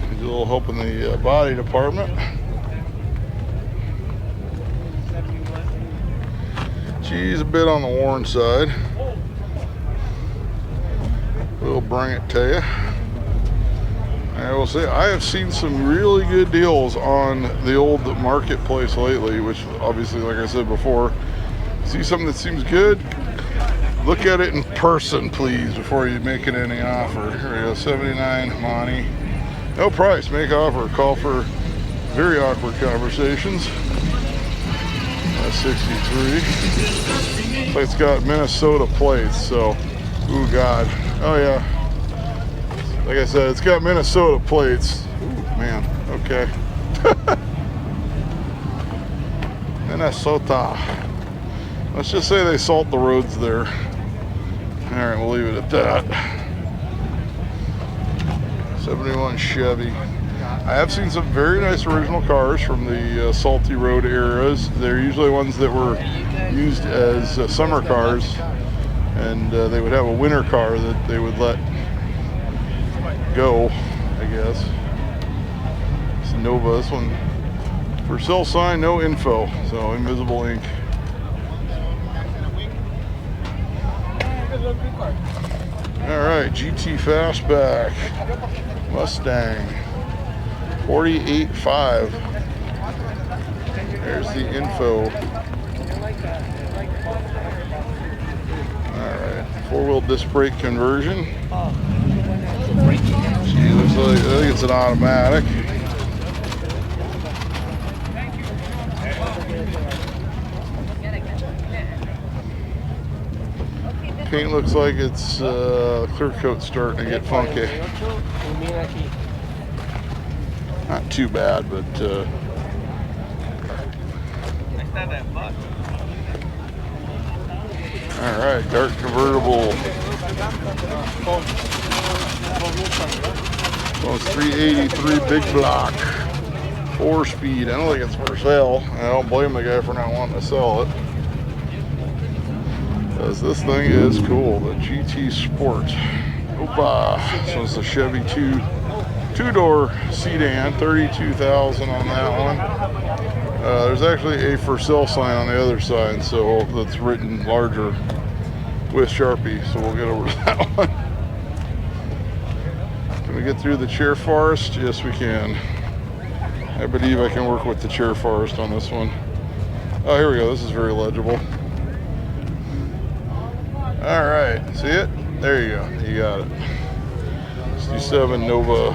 Needs a little help in the body department. She's a bit on the worn side. We'll bring it to you. I will say I have seen some really good deals on the old marketplace lately, which obviously, like I said before, see something that seems good, look at it in person, please, before you make it any offer. Here we go, 79 Monty. No price, make offer. Call for very awkward conversations. 63. It's got Minnesota plates, so, ooh, God. Oh, yeah. Like I said, it's got Minnesota plates. Ooh, man, okay. Minnesota. Let's just say they salt the roads there. All right, we'll leave it at that. 71 Chevy. I have seen some very nice original cars from the salty road eras. They're usually ones that were used as summer cars, and they would have a winter car that they would let go, I guess. It's Nova. This one for sale sign, no info, so invisible ink. All right, GT Fastback Mustang 48.5. There's the info. All right, 4-wheel disc brake conversion. Gee, looks like, I think it's an automatic. Paint looks like it's clear coat starting to get funky. Not too bad, but all right, dark convertible. So it's 383 big block, 4-speed. I don't think it's for sale. I don't blame the guy for not wanting to sell it, because this thing is cool. The GT Sport. Opa. So it's a Chevy two-door sedan. 32,000 on that one. There's actually a for sale sign on the other side, so that's written larger with Sharpie. So we'll get over to that one. Can we get through the chair forest? Yes, we can. I believe I can work with the chair forest on this one. Oh, here we go. This is very legible. All right, see it? There you go. You got it. 67 Nova.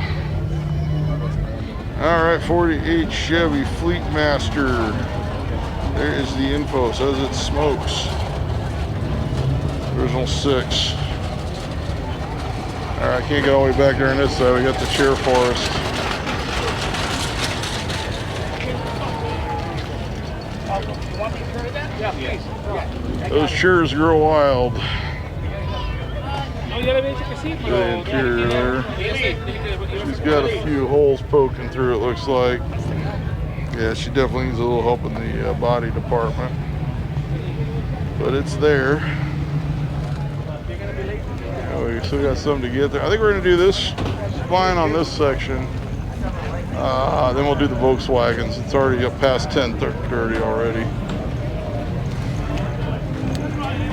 All right, 48 Chevy Fleet Master. There is the info. It says it smokes. Original 6. All right, I can't get all the way back there on this side. We got the chair forest. Those chairs grow wild. The interior there. She's got a few holes poking through, it looks like. Yeah, she definitely needs a little help in the body department, but it's there. Oh, we still got some to get there. I think we're going to do this fine on this section. Then we'll do the Volkswagens. It's already up past 10:30 already.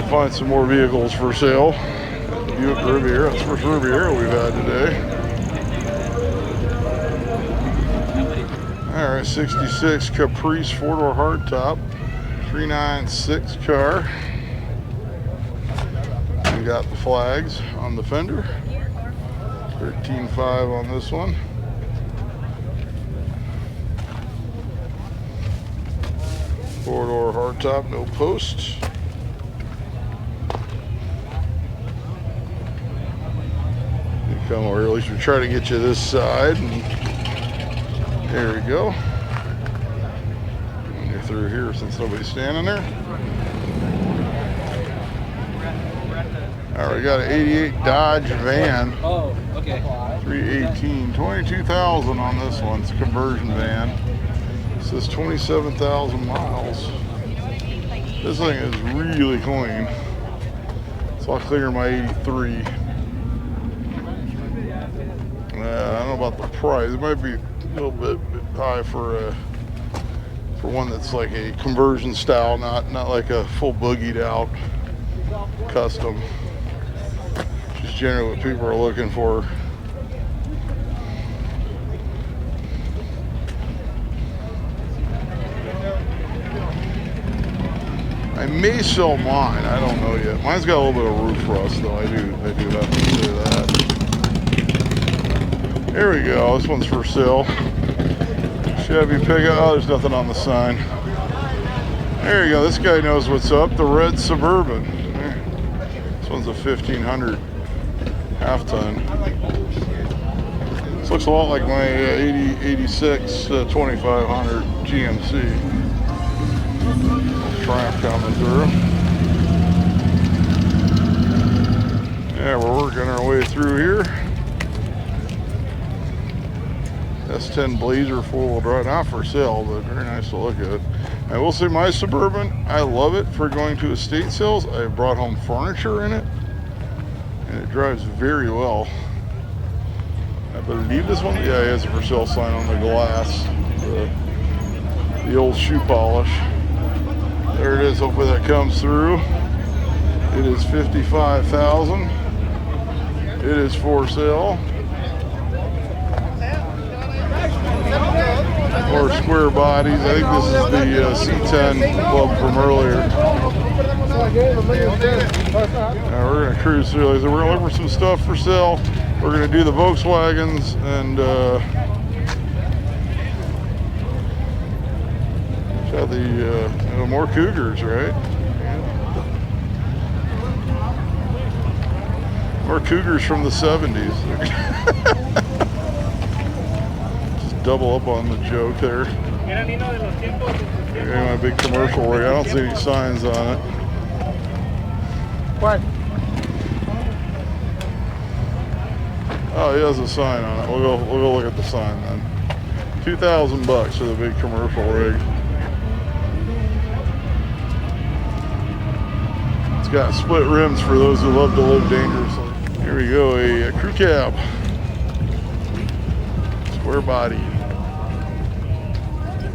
Find some more vehicles for sale. Buick Riviera. That's the first Riviera we've had today. All right, 66 Caprice 4-door hardtop, 396 car. We got the flags on the fender. 13.5 on this one. Four-door hardtop, no posts. come over, at least we try to get you this side. And there we go. And you're through here since nobody's standing there. All right, we got an 88 Dodge van. Oh, okay. 318, 22,000 on this one. It's a conversion van. It says 27,000 miles. This thing is really clean. It's a lot cleaner than my 83. I don't know about the price. It might be a little bit high for one that's like a conversion style, not like a full boogied out custom. Which is generally what people are looking for. I may sell mine. I don't know yet. Mine's got a little bit of roof rust, though. I do have to say that. There we go. This one's for sale. Chevy pickup. Oh, there's nothing on the sign. There you go. This guy knows what's up. The red Suburban. This one's a 1500 half ton. This looks a lot like my 86 2500 GMC. Triumph coming through. Yeah, we're working our way through here. S10 Blazer 4-wheel drive, not for sale, but very nice to look at. I will say my Suburban, I love it for going to estate sales. I brought home furniture in it, and it drives very well. I believe this one, yeah, it has a for sale sign on the glass, the old shoe polish. There it is. Hopefully that comes through. It is 55,000. It is for sale. More square bodies. I think this is the C10 club from earlier. We're going to cruise through. We're going to look for some stuff for sale. We're going to do the Volkswagens and got the more Cougars, right? Yeah. More Cougars from the 70s. Just double up on the joke there. Okay, my big commercial rig. I don't see any signs on it. What? Oh, he has a sign on it. We'll go look at the sign then. $2,000 for the big commercial rig. It's got split rims for those who love to live dangerously. Here we go, a crew cab. Square body.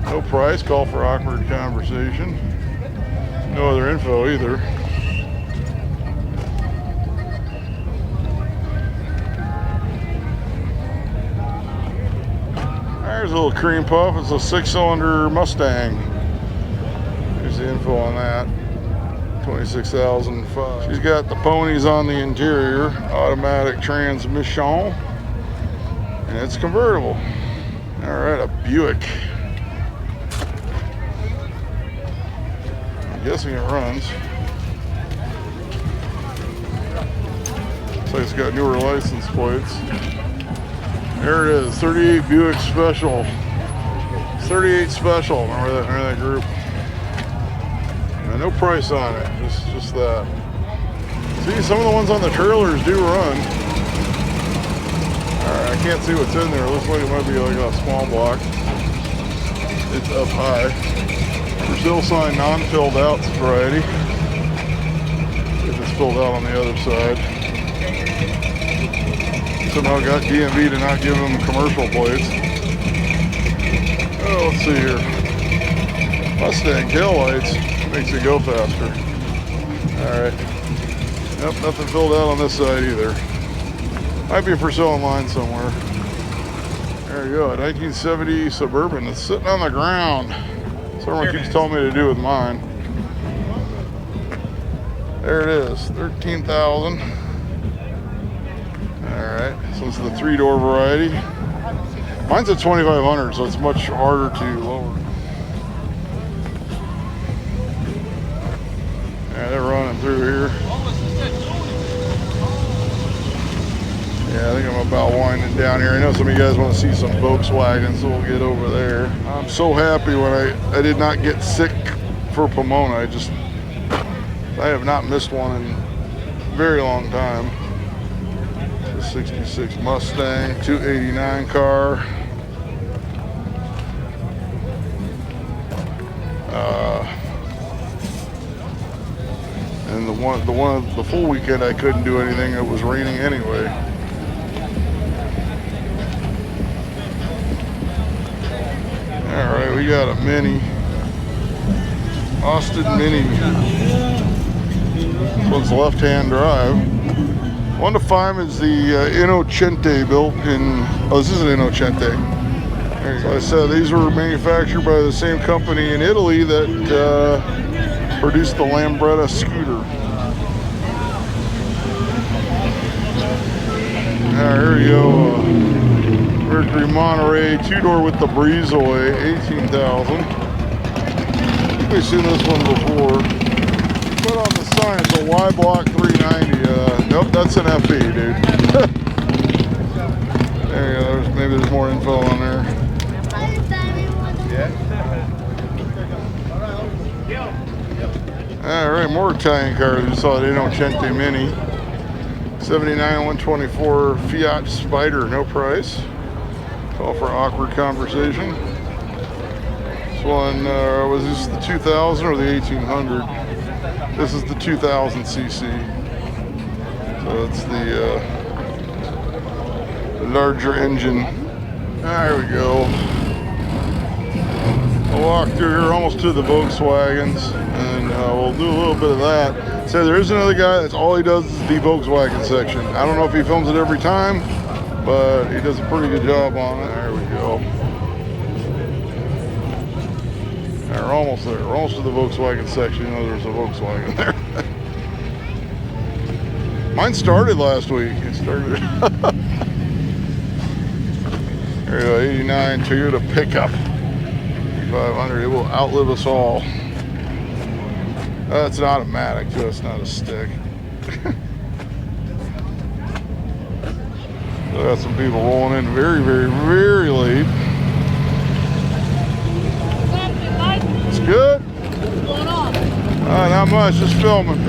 No price, call for awkward conversation. No other info either. There's a little cream puff. It's a 6-cylinder Mustang. Here's the info on that. 26,005. She's got the ponies on the interior, automatic transmission, and it's convertible. All right, a Buick. I'm guessing it runs. Looks like it's got newer license plates. There it is, 38 Buick Special. 38 Special, remember that group? No price on it, just that. See, some of the ones on the trailers do run. Alright, I can't see what's in there. It looks like it might be like a small block. It's up high. For sale sign, non-filled out variety. If it's filled out on the other side. Somehow got DMV to not give them commercial plates. Oh, let's see here. Mustang tail lights. Makes it go faster. Alright. Nope, nothing filled out on this side either. Might be for sale online somewhere. There you go, a 1970 Suburban. It's sitting on the ground. Someone keeps telling me to do with mine. There it is, 13,000. Alright, so it's the 3-door variety. Mine's a 2,500, so it's much harder to lower. Yeah, they're running through here. Yeah, I think I'm about winding down here. I know some of you guys want to see some Volkswagen, so we'll get over there. I'm so happy when I did not get sick for Pomona. I have not missed one in a very long time. The 66 Mustang, 289 car. And the full weekend I couldn't do anything. It was raining anyway. All right, we got a Mini, Austin Mini. This one's left-hand drive. 1 to 5 is the Innocente built in. Oh, this is an Innocente. There you go. I said these were manufactured by the same company in Italy that produced the Lambretta scooter. Here we go. Mercury Monterey 2-door with the breezeway, 18,000. I think we've seen this one before. Put on the sign it's a Y block 390. Nope, that's an FE, dude. There you go. Maybe there's more info on there. All right, more Italian cars. We saw the Innocente Mini, 79 124 Fiat Spider, no price. Call for awkward conversation. This one was this the 2000 or the 1800? This is the 2000 cc. So it's the larger engine. There we go. I'll walk through here almost to the Volkswagens, and we'll do a little bit of that. So there is another guy that's all he does is the Volkswagen section. I don't know if he films it every time, but he does a pretty good job on it. There we go. We're almost there. We're almost to the Volkswagen section. You know, there's a Volkswagen there. Mine started last week. It started. There you go, 89 Toyota pickup. 500. It will outlive us all. It's an automatic, just not a stick. So I got some people rolling in very, very, very late. It's good. What's going on? Not much, just filming.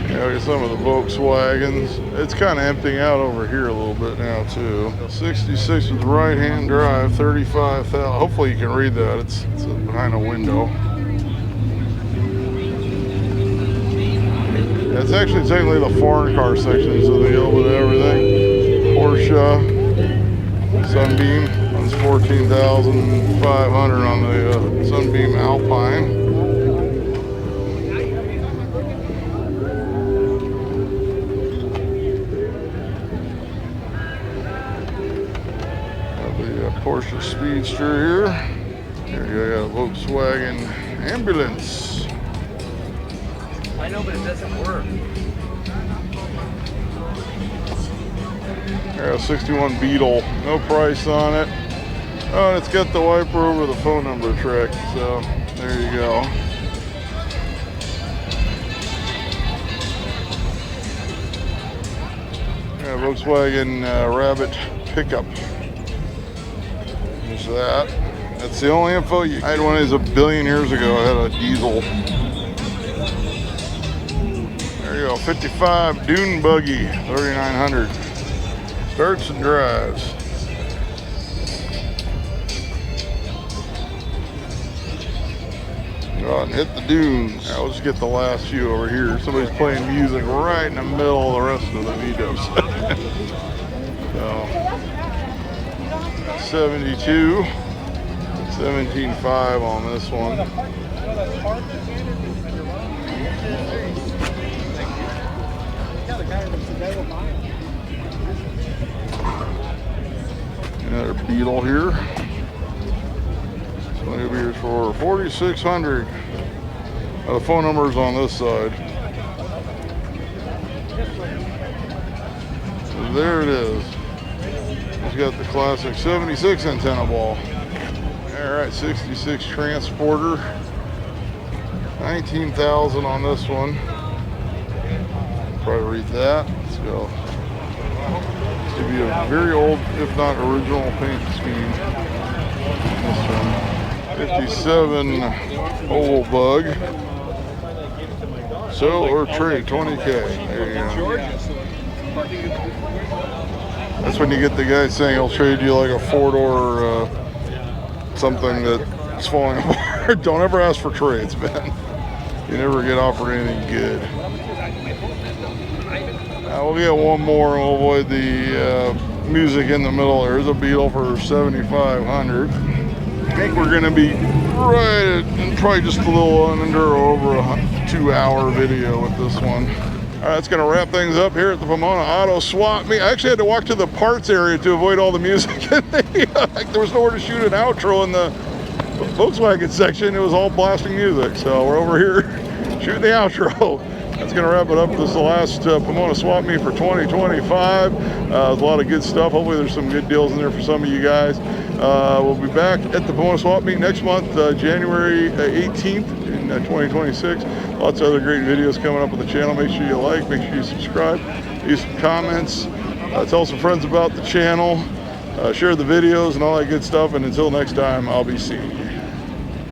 Yeah, look at some of the Volkswagens. It's kind of emptying out over here a little bit now too. 66 with right-hand drive, 35,000. Hopefully you can read that. It's behind a window. Yeah, it's actually technically the foreign car section, so they deal with everything. Porsche, Sunbeam. It's 14,500 on the Sunbeam Alpine. Porsche Speedster here. Here you got a Volkswagen Ambulance. I know, but it doesn't work. There, a 61 Beetle, no price on it. Oh, and it's got the wiper over the phone number trick, so there you go. Yeah, Volkswagen Rabbit pickup. There's that. That's the only info. I had one of these a billion years ago. I had a diesel. There you go, 55 Dune Buggy, 3,900. Starts and drives. Go out and hit the dunes. Now let's get the last few over here. Somebody's playing music right in the middle of the rest of the videos. So, 72, 17.5 on this one. Another Beetle here. So it'll be here for 4,600. The phone number is on this side. So there it is. It's got the classic 76 antenna ball. All right, 66 Transporter. 19,000 on this one. Probably read that. Let's go. This would be a very old, if not original, paint scheme. This one, 57 oval bug. Sell or trade, 20K. There you go. That's when you get the guy saying he'll trade you like a 4-door something that's falling apart. Don't ever ask for trades, man. You never get offered anything good. We'll get one more and we'll avoid the music in the middle. There's a Beetle for 7,500. I think we're going to be right at probably just a little under over a 2-hour video with this one. All right, that's going to wrap things up here at the Pomona Auto Swap Meet. I actually had to walk to the parts area to avoid all the music. Like, there was nowhere to shoot an outro in the Volkswagen section. It was all blasting music. So we're over here shooting the outro. That's going to wrap it up. This is the last Pomona Swap Meet for 2025. There's a lot of good stuff. Hopefully there's some good deals in there for some of you guys. We'll be back at the Pomona Swap Meet next month, January 18th in 2026. Lots of other great videos coming up on the channel. Make sure you like, make sure you subscribe, leave some comments, tell some friends about the channel, share the videos and all that good stuff. And until next time, I'll be seeing you.